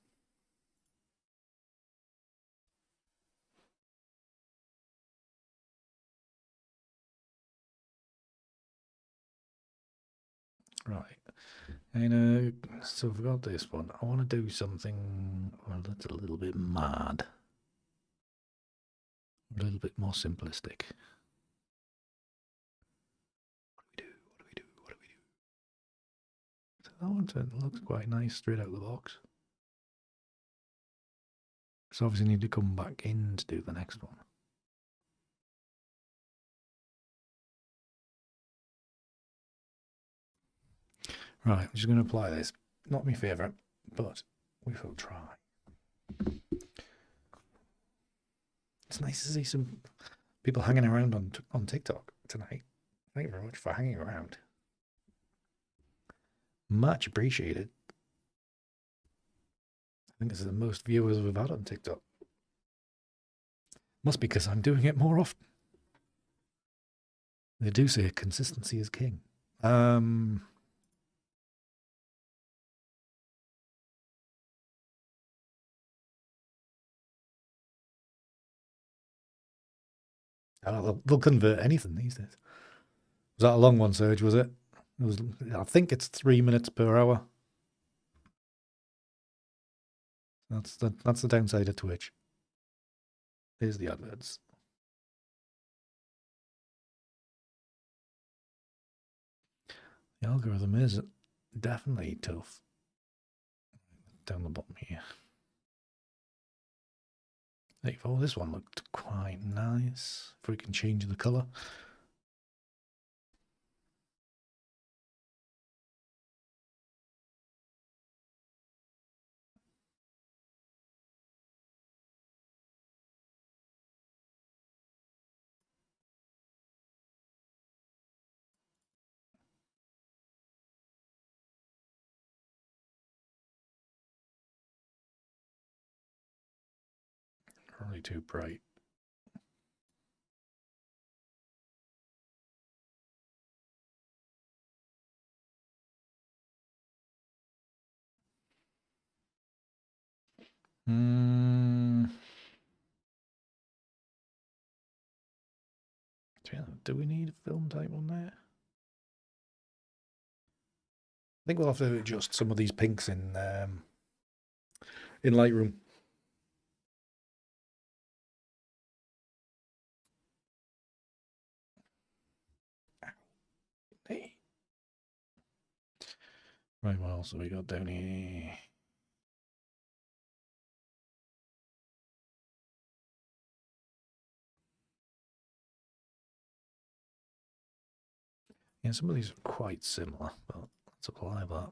Right. And so I've got this one. I want to do something that's a little bit mad. A little bit more simplistic. What do we do? So that one looks quite nice straight out of the box. So obviously need to come back in to do the next one. Right, I'm just going to apply this. Not my favourite, but we will try. It's nice to see some people hanging around on TikTok tonight. Thank you very much for hanging around. Much appreciated. I think this is the most viewers we've had on TikTok. Must be because I'm doing it more often. They do say consistency is king. They'll convert anything these days. Was that a long one, Serge? Was it? It was. I think it's 3 minutes per hour. That's the downside of Twitch. Here's the adverts. The algorithm is definitely tough. Down the bottom here. Oh, this one looked quite nice. If we can change the colour. Probably too bright. Do we need a film type on there? I think we'll have to adjust some of these pinks in Lightroom. Hey. Right, what else have we got down here? Yeah, some of these are quite similar, but let's apply that.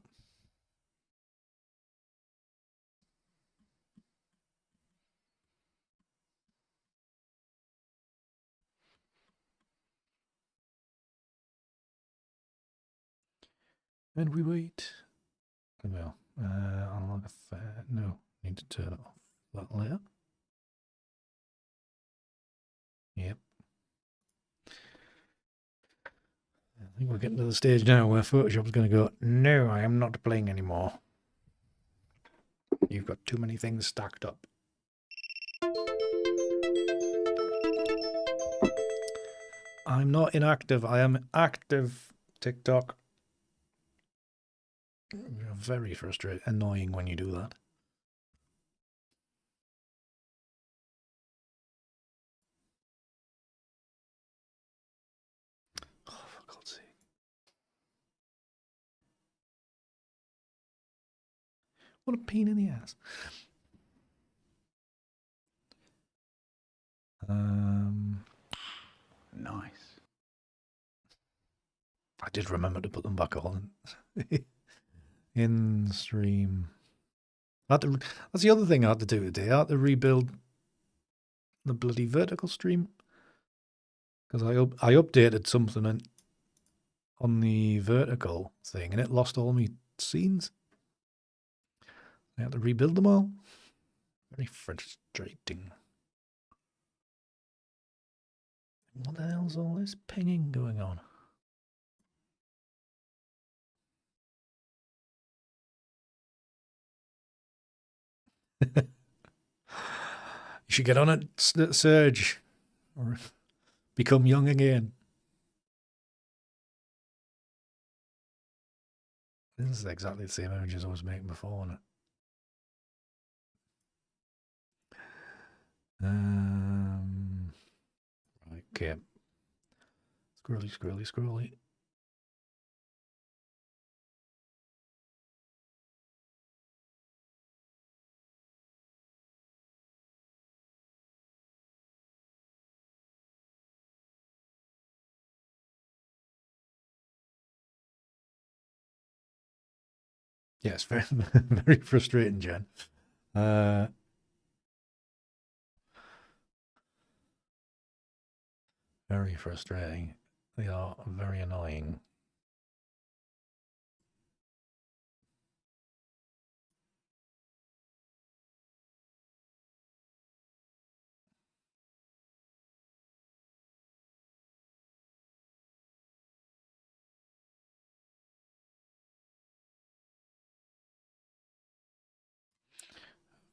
And we wait. Well, I'll have a no, need to turn it off that layer. Yep. I think we're getting to the stage now where Photoshop's going to go, no, I am not playing anymore. You've got too many things stacked up. I'm not inactive, I am active, TikTok. You're very frustrating, annoying when you do that. Oh, for God's sake. What a pain in the ass. Nice. I did remember to put them back on. In stream. That's the other thing I had to do today. I had to rebuild the bloody vertical stream. Because I updated something on the vertical thing and it lost all my scenes. I had to rebuild them all. Very frustrating. What the hell's all this pinging going on? You should get on it, Surge, or become young again. This is exactly the same images I was making before, isn't it? Right, okay. Scrolly. Yeah, it's very, very frustrating, Jen. Very frustrating. They are very annoying.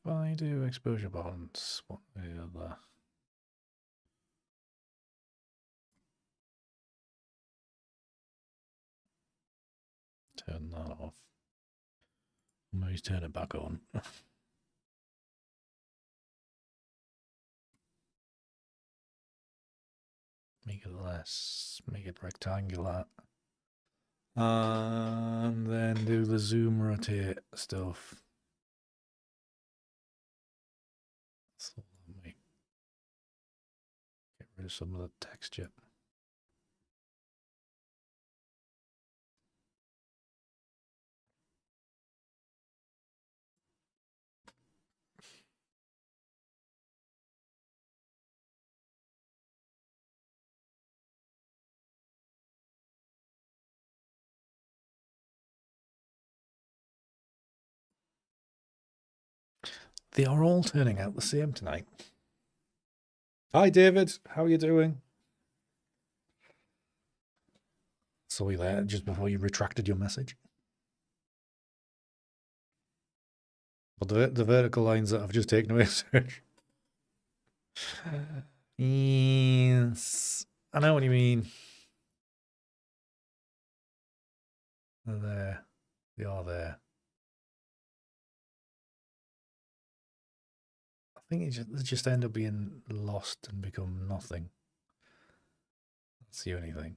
If I do exposure balance, what the other? Turn that off. Maybe turn it back on. Make it less, make it rectangular. And then do the zoom rotate stuff. So let me get rid of some of the texture. They are all turning out the same tonight. Hi, David. How are you doing? Saw you there just before you retracted your message. But the vertical lines that I've just taken away, Search. Yes. I know what you mean. They're there. They are there. I think they just end up being lost and become nothing. That's the only thing.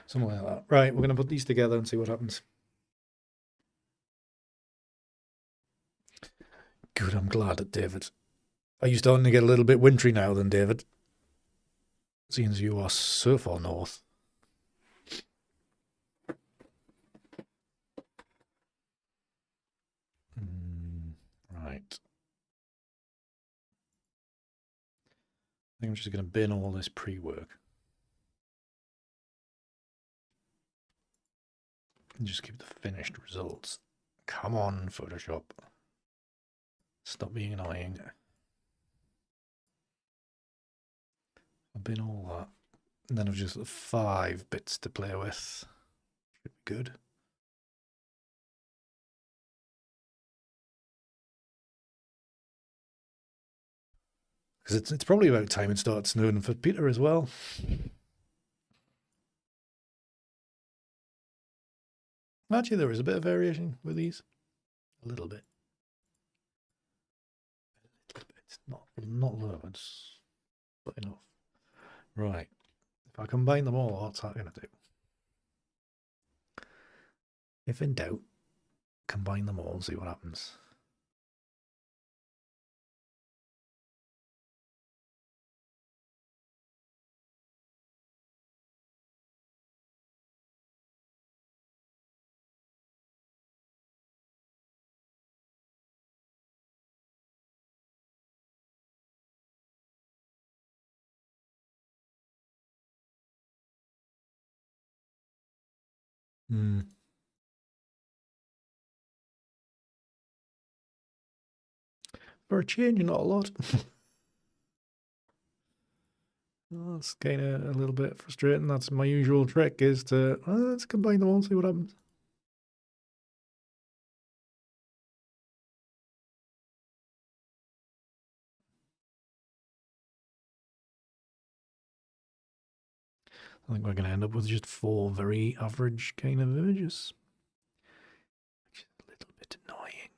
Something like that. Right, we're going to put these together and see what happens. Good, I'm glad, David. Are you starting to get a little bit wintry now then, David? Seeing as you are so far north. Right. I think I'm just going to bin all this pre-work. And just keep the finished results. Come on, Photoshop. Stop being annoying. I've bin all that. And then I've just got 5 bits to play with. Should be good. Because it's probably about time it starts snowing for Peter as well. Actually, there is a bit of variation with these. A little bit. A little bit. Not loads, but enough. Right. If I combine them all, what's that going to do? If in doubt, combine them all and see what happens. For a change, not a lot. That's kind of a little bit frustrating. That's my usual trick, is to let's combine them all and see what happens. I think we're going to end up with just 4 very average kind of images, which is a little bit annoying.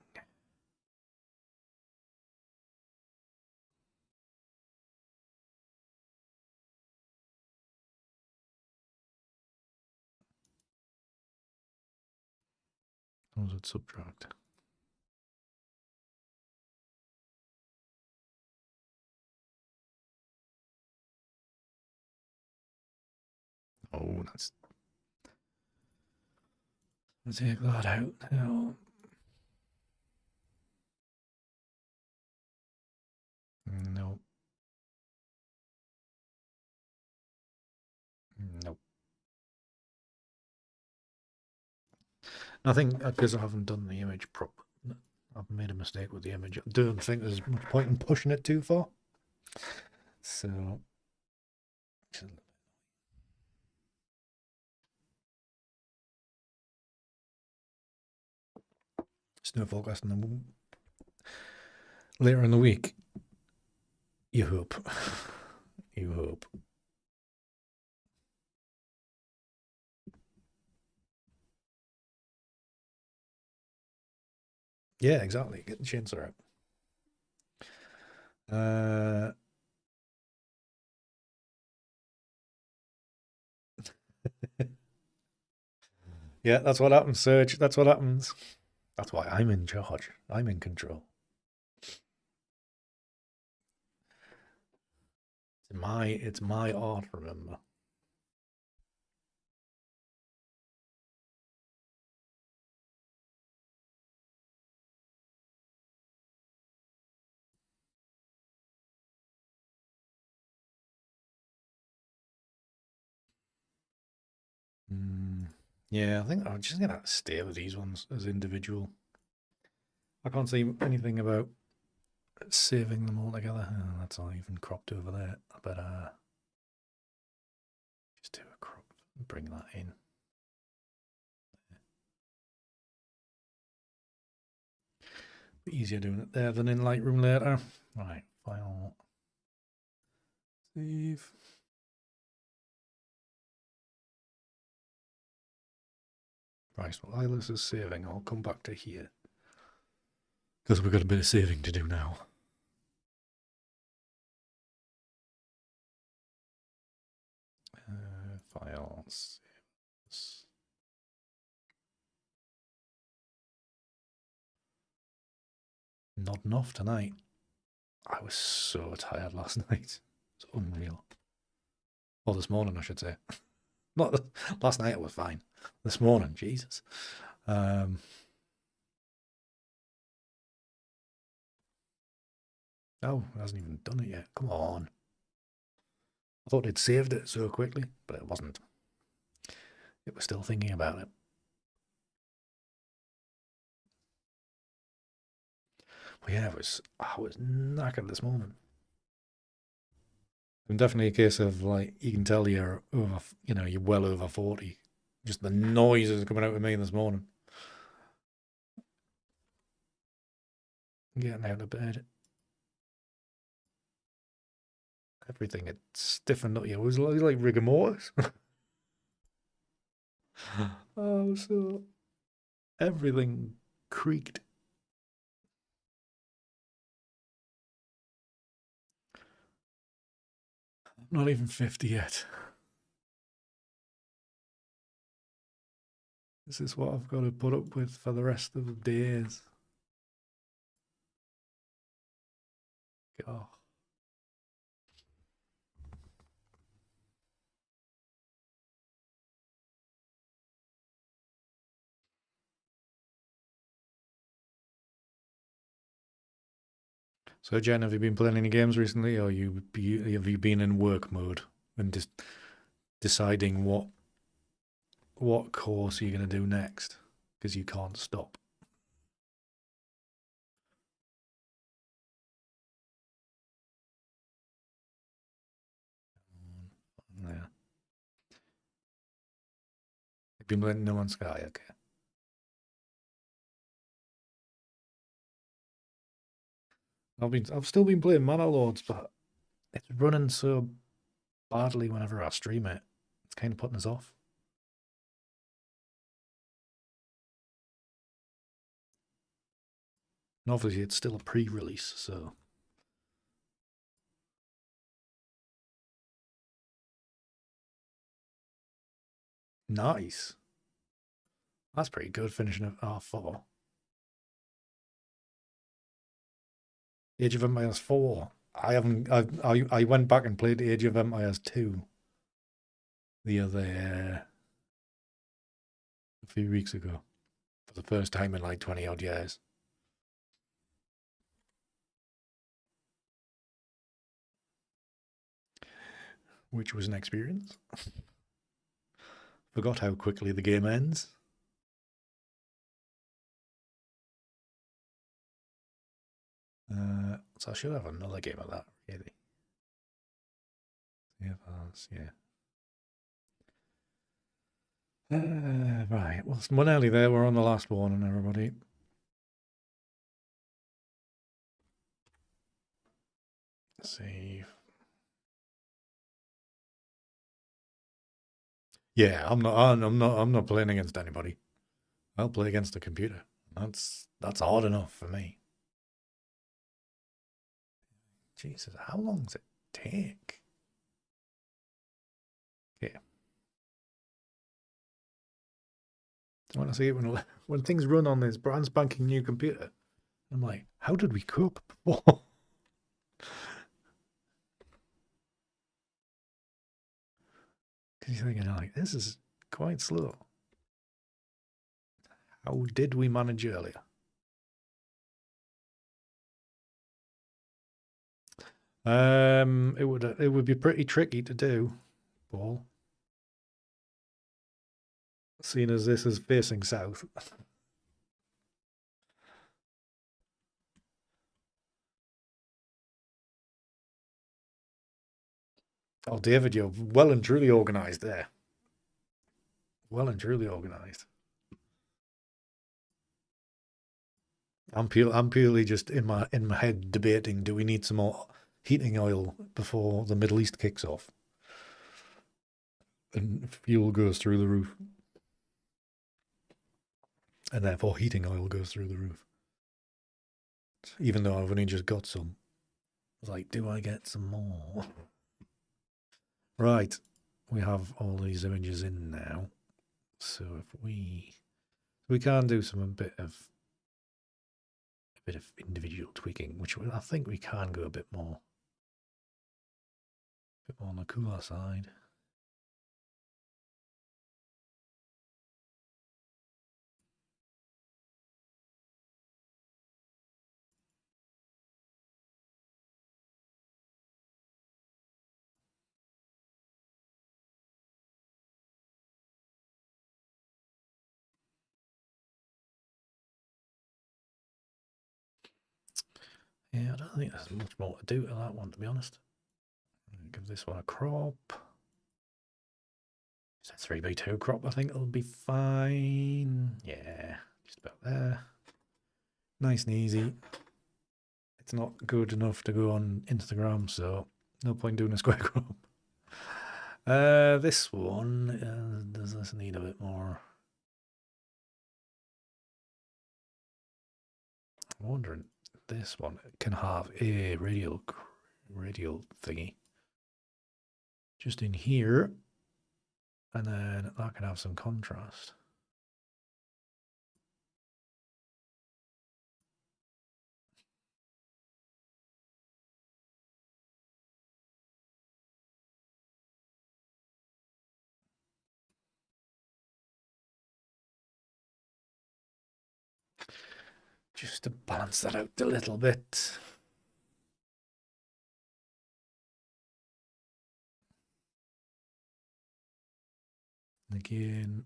How does it subtract? Oh, let's take that out now. Nope. Nope. Nothing, because I haven't done the image proper. I've made a mistake with the image. I don't think there's much point in pushing it too far. So, snow forecast later in the week. You hope. You hope. Yeah, exactly. Get the chainsaw out. Yeah, that's what happens, Serge. That's what happens. That's why I'm in charge. I'm in control. It's my art, remember. Yeah, I think I'm just going to stay with these ones as individual. I can't see anything about saving them all together. Oh, that's not even cropped over there. I better just do a crop and bring that in. Be easier doing it there than in Lightroom later. Right, file, save. Right, so while this is saving, I'll come back to here. Because we've got a bit of saving to do now. Files. Nodding off tonight. I was so tired last night. It's unreal. Or this morning, I should say. Not last night, it was fine. This morning, Jesus. Oh, it hasn't even done it yet. Come on. I thought it saved it so quickly, but it wasn't. It was still thinking about it. But yeah, I was knackered this morning. And definitely a case of like, you can tell you're over, you're well over 40. Just the noises coming out of me this morning. Getting out of bed. Everything had stiffened up. It was like rigor mortis. Oh, so everything creaked. I'm not even 50 yet. This is what I've got to put up with for the rest of the days. God. So, Jen, have you been playing any games recently, or have you been in work mode and just deciding what course you're going to do next because you can't stop? Yeah. You've been playing No Man's Sky, okay. I've still been playing Mana Lords, but it's running so badly whenever I stream it. It's kind of putting us off. And obviously it's still a pre-release, so nice. That's pretty good finishing at R4. Age of Empires 4. I haven't. I went back and played Age of Empires 2 the other a few weeks ago for the first time in like 20 odd years. Which was an experience. Forgot how quickly the game ends. So I should have another game of that, really. Yeah. Right, well, we're nearly there. We're on the last one, and everybody. Save. Yeah, I'm not playing against anybody. I'll play against the computer. That's hard enough for me. Jesus, how long does it take? Yeah. When I see it when things run on this brand spanking new computer, I'm like, how did we cope before? Because you're thinking like, this is quite slow. How did we manage earlier? It would be pretty tricky to do, Paul. seeing as this is facing south. Oh, David, you're well and truly organised there. Well and truly organised. I'm purely just in my head debating, do we need some more heating oil before the Middle East kicks off? And fuel goes through the roof. And therefore heating oil goes through the roof. Even though I've only just got some. I was like, do I get some more? Right. We have all these images in now. So if we can do a bit of individual tweaking, which I think we can go a bit more on the cooler side. Yeah, I don't think there's much more to do to that one, to be honest. Give this one a crop. Is that 3x2 crop? I think it'll be fine. Yeah, just about there. Nice and easy. It's not good enough to go on Instagram, so no point doing a square crop. This one, does this need a bit more? I'm wondering, this one can have a radial thingy just in here, and then that can have some contrast. Just to balance that out a little bit. Again,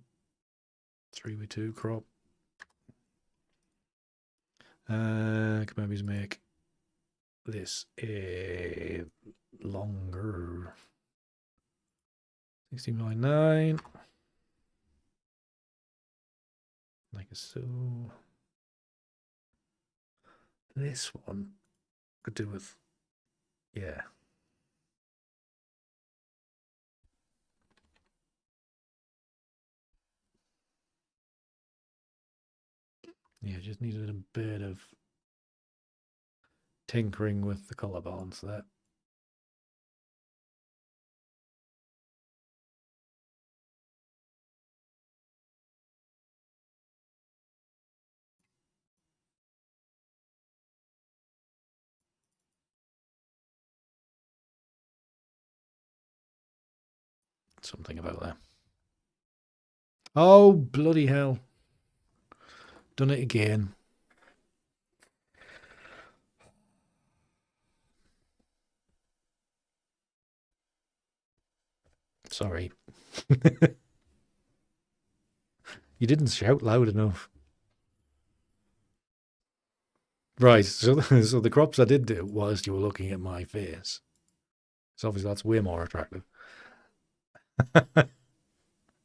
3x2 crop. Can maybe make this a longer 16:9, like so. This one could do with, yeah. Yeah, just needed a bit of tinkering with the color balance there. Something about that. Oh, bloody hell. Done it again. Sorry. You didn't shout loud enough. Right, so the crops I did do whilst you were looking at my face. So obviously that's way more attractive.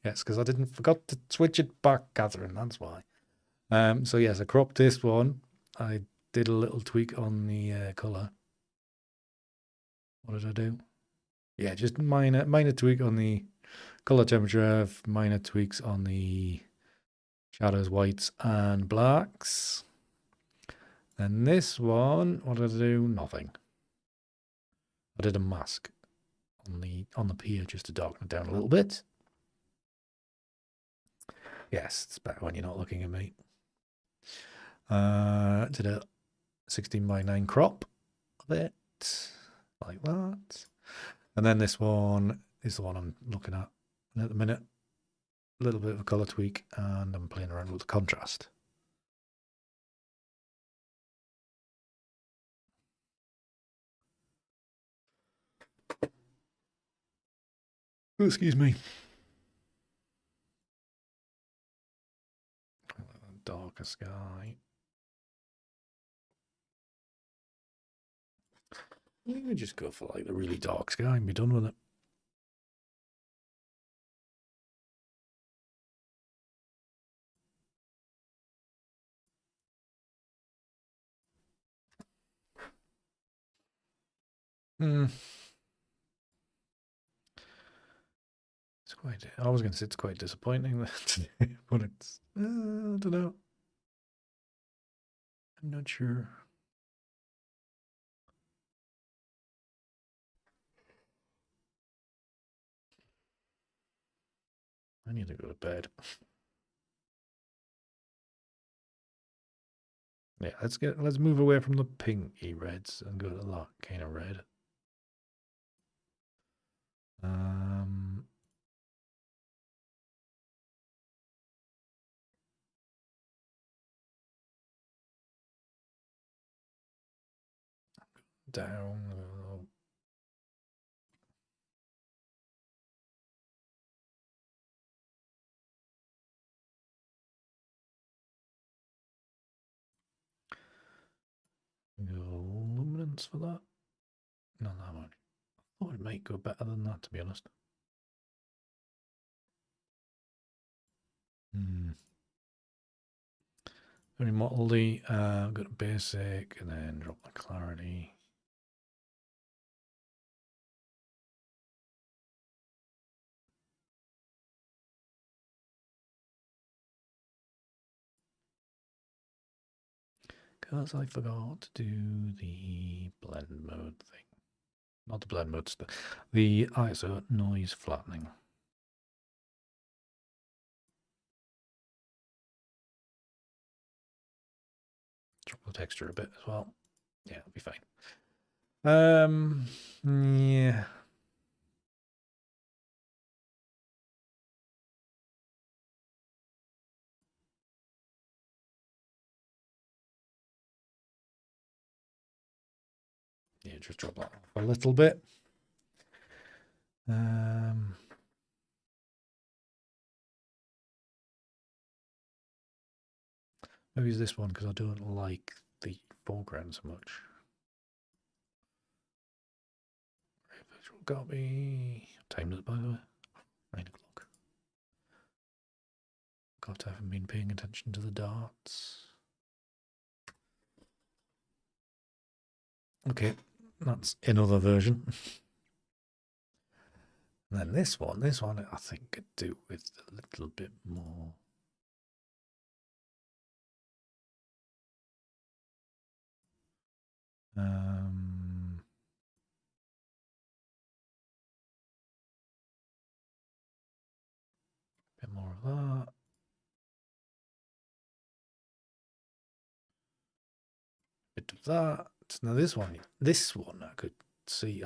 Yes, because I didn't forgot to switch it back, Catherine. That's why. So yes, I cropped this one. I did a little tweak on the color. What did I do? Yeah, just minor tweak on the color temperature, minor tweaks on the shadows, whites and blacks. And this one, what did I do? Nothing. I did a mask on the pier just to darken it down a little bit. Yes, it's better when you're not looking at me. Did a 16:9 crop of it, like that. And then this one is the one I'm looking at the minute. A little bit of a color tweak, and I'm playing around with the contrast. Oh, excuse me. darker sky. You could just go for like the really dark sky and be done with it. It's quite. I was going to say it's quite disappointing today, but it's. I don't know. I'm not sure. I need to go to bed. Yeah, let's move away from the pinky reds and go to that kind of red. Down. Luminance for that? Not that much. I thought it might go better than that, to be honest. Only model the go to basic and then drop the clarity. Because I forgot to do the blend mode thing. Not the blend mode stuff. The ISO noise flattening. Drop the texture a bit as well. Yeah, it'll be fine. Yeah. Yeah, just drop that off a little bit. Maybe use this one because I don't like the foreground so much. Virtual copy. Time is it, by the way? 9 o'clock. God, I haven't been paying attention to the darts. Okay, that's another version. And then this one I think could do with a little bit more. Bit more of that. Bit of that. Now this one I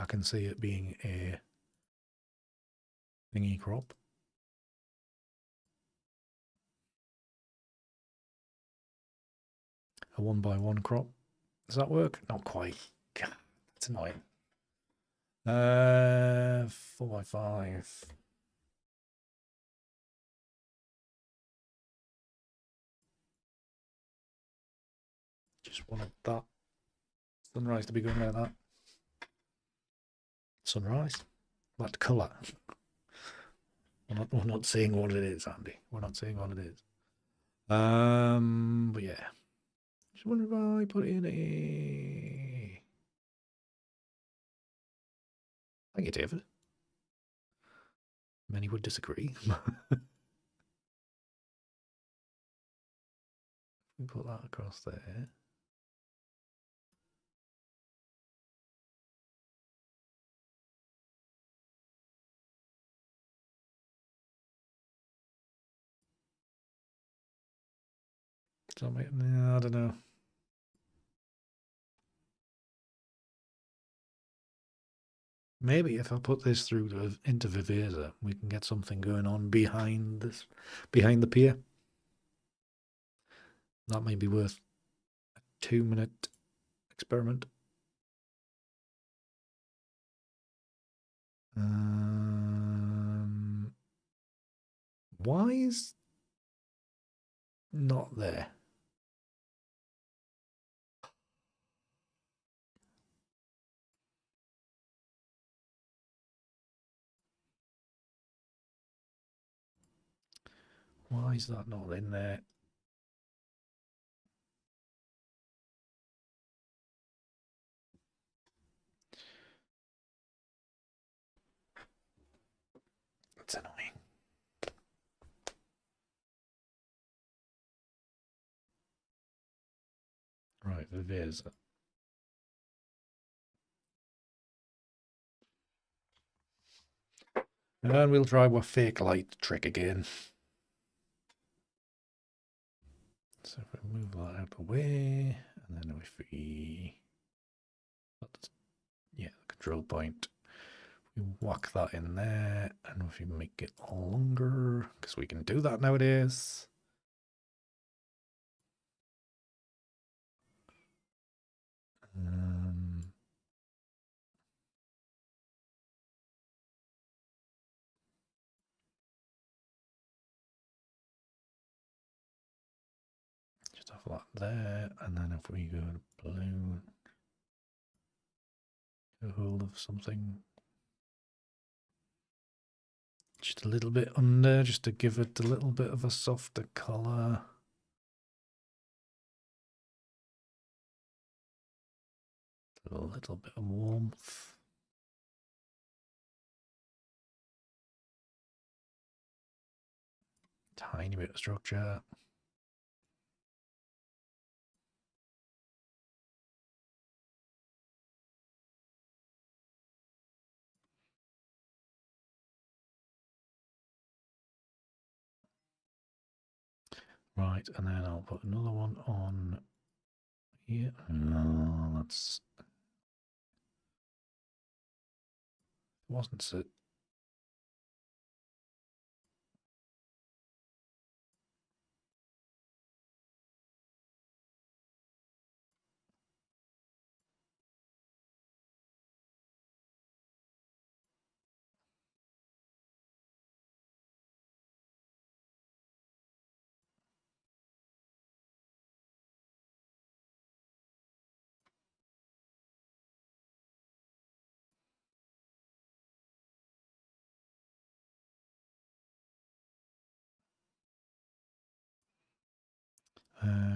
can see it being a thingy crop. A 1x1 crop. Does that work? Not quite. God, that's annoying. 4x5. Just wanted that sunrise to be going like that. Sunrise? That colour. We're not saying what it is, Andy. We're not saying what it is. But yeah. Just wonder if I put in a. Thank you, David. Many would disagree. We put that across there. No, I don't know. Maybe if I put this through into Viveza, we can get something going on behind the pier. That may be worth a 2-minute experiment. Why is not there? Why is that not in there? That's annoying. Right, the viz. And we'll try our fake light trick again. So if we move that out of the way, and then if we, yeah, the control point, we whack that in there, and if we make it longer, because we can do that nowadays. Just have that there, and then if we go to blue, get a hold of something just a little bit under, just to give it a little bit of a softer colour. A little bit of warmth. Tiny bit of structure. Right, and then I'll put another one on here. No, that's wasn't so.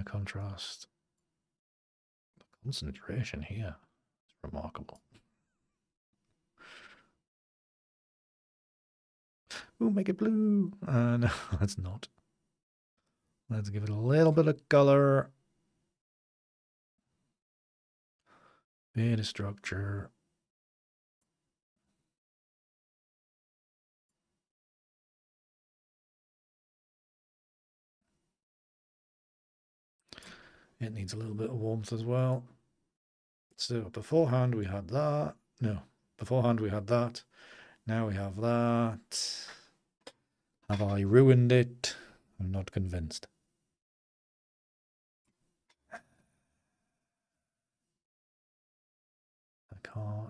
Contrast. The concentration here is remarkable. Ooh, make it blue. No, let's not. Let's give it a little bit of color. Bit of structure. It needs a little bit of warmth as well. So beforehand we had that. No, beforehand we had that. Now we have that. Have I ruined it? I'm not convinced.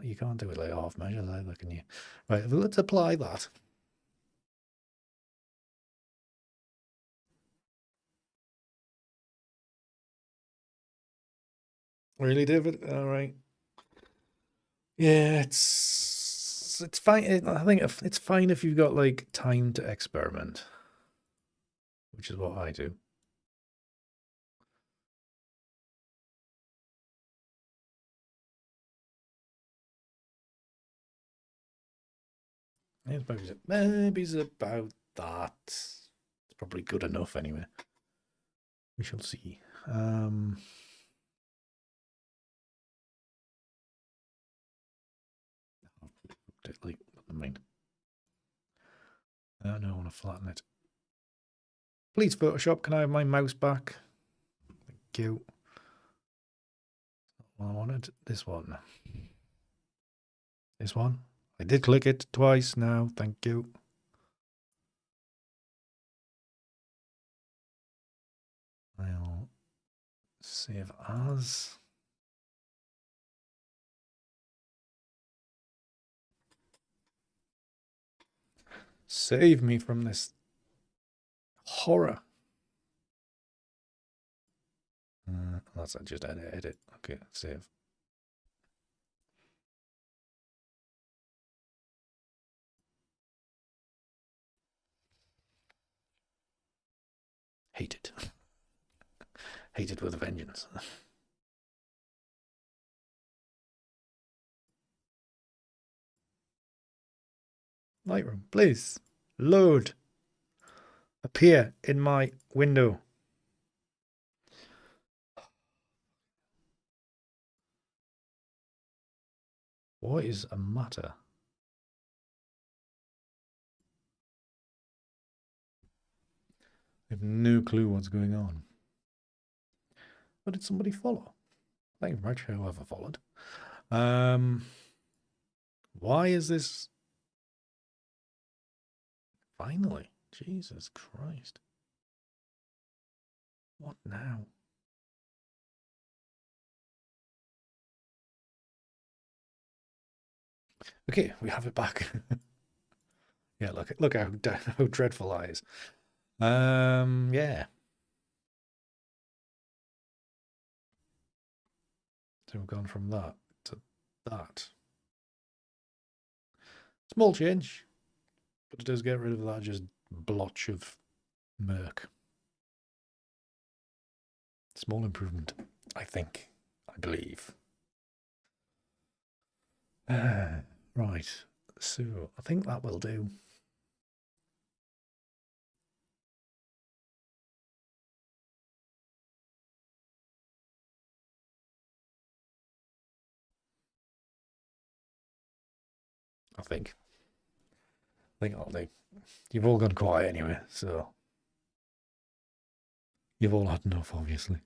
You can't do it like half measures either, can you? Right, let's apply that. Really, David? All right. Yeah, it's fine. I think it's fine if you've got like time to experiment, which is what I do. Maybe it's about that. It's probably good enough anyway. We shall see. Like, I mean, I don't want to flatten it. Please, Photoshop, can I have my mouse back? Thank you. Well, I wanted this one. This one. I did click it twice now. Thank you. I'll save as. Save me from this horror. That's just edit. Okay, save. Hate it. Hate it with a vengeance. Lightroom, please load. Appear in my window. What is a matter? I have no clue what's going on. What did somebody follow? Thank you very much, whoever followed. Why is this? Finally, Jesus Christ. What now? Okay, we have it back. Yeah, look how dreadful that is. Yeah. So we've gone from that to that. Small change, but it does get rid of that just blotch of murk. Small improvement, I think, I believe. Right, so I think that will do. I think I'll do. You've all gone quiet anyway, so you've all had enough, obviously.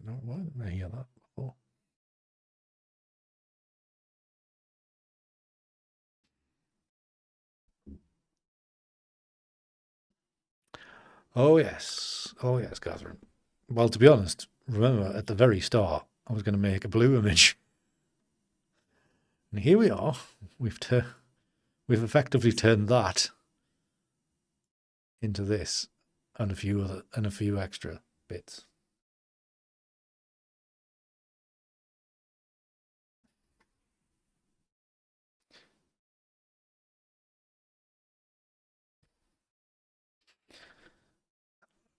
No, why didn't I hear that before? Oh yes, Catherine. Well, to be honest, remember at the very start, I was going to make a blue image, and here we are. We've effectively turned that into this, and a few extra bits.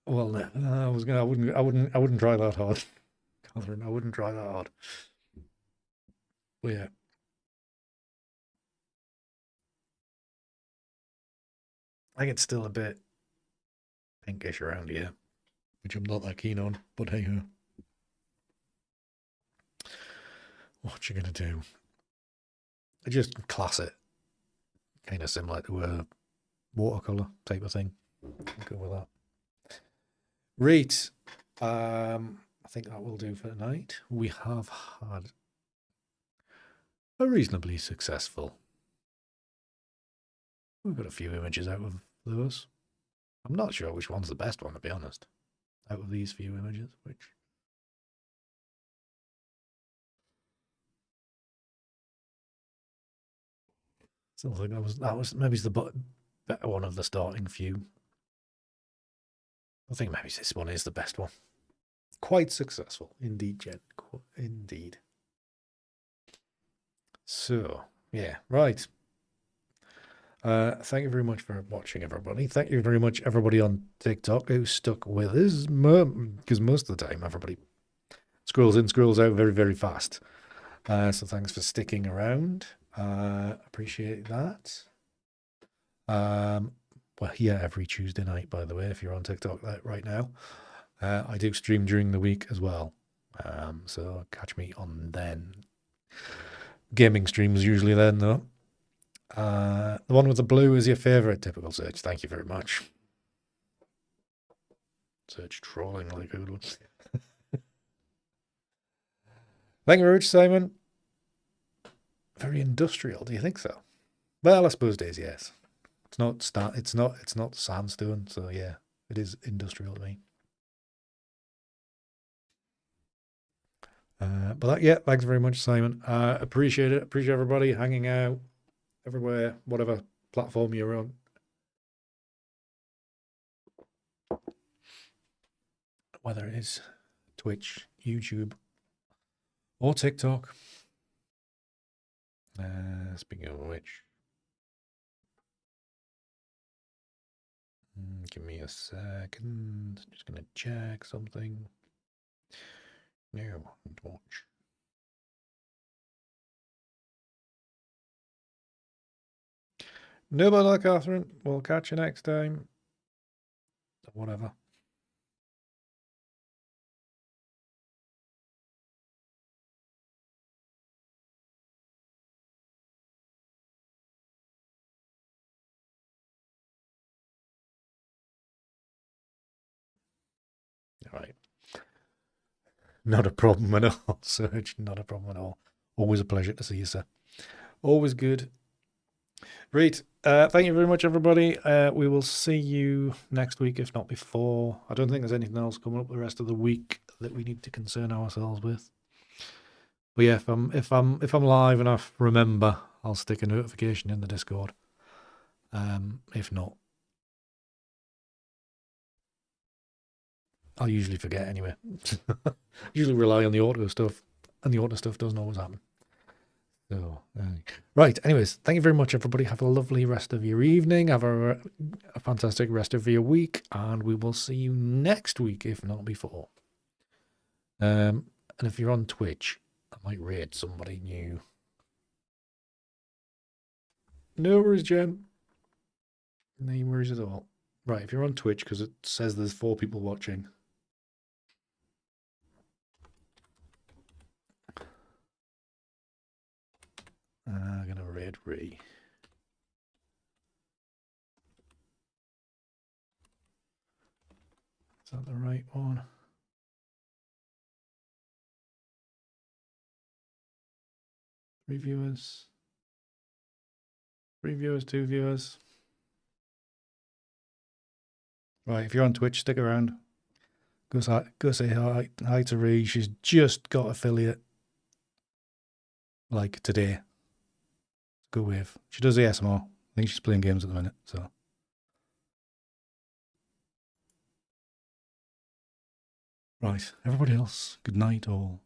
Well, I wouldn't try that hard, Catherine. I wouldn't try that hard. But yeah. I think it's still a bit pinkish around here, which I'm not that keen on, but hey ho. What you gonna do? I just class it kind of similar to a watercolor type of thing. Go with that. Right. I think that will do for tonight. We have had a reasonably successful. We've got a few images out of those. I'm not sure which one's the best one, to be honest, out of these few images. Which still think that was maybe the better one of the starting few. I think maybe this one is the best one. Quite successful, indeed, Jen. Indeed. So, yeah, right. Thank you very much for watching, everybody. Thank you very much, everybody on TikTok who stuck with us, because most of the time, everybody scrolls in, scrolls out very, very fast. So thanks for sticking around. Appreciate that. Well, yeah, every Tuesday night, by the way, if you're on TikTok right now. I do stream during the week as well. So catch me on then. Gaming streams usually then, though. The one with the blue is your favourite, typical search. Thank you very much. Search trolling like a good one. Thank you very much, Simon. Very industrial, do you think so? Well, I suppose it is, yes. It's not sandstone, so yeah, it is industrial to me. But yeah, thanks very much, Simon. Appreciate it. Appreciate everybody hanging out everywhere, whatever platform you're on. Whether it is Twitch, YouTube, or TikTok. Speaking of which, Give me a second. Just going to check something. No, watch. No bother, Catherine. We'll catch you next time. Whatever. All right. Not a problem at all, Serge. Not a problem at all. Always a pleasure to see you, sir. Always good. Great. Thank you very much, everybody. We will see you next week, if not before. I don't think there's anything else coming up the rest of the week that we need to concern ourselves with. But yeah, if I'm live and I remember, I'll stick a notification in the Discord. If not, I'll usually forget anyway. Usually rely on the auto stuff, and the auto stuff doesn't always happen. So, right. Anyways, thank you very much, everybody. Have a lovely rest of your evening. Have a fantastic rest of your week, and we will see you next week, if not before. And if you're on Twitch, I might raid somebody new. No worries, Jen. No worries at all. Right, if you're on Twitch, because it says there's 4 people watching. I'm going to raid Ree. Is that the right one? Three viewers, 2 viewers. Right, if you're on Twitch, stick around. Go say hi to Ree. She's just got affiliate, like today. Good wave. She does ASMR. I think she's playing games at the minute. So, right, everybody else, good night all.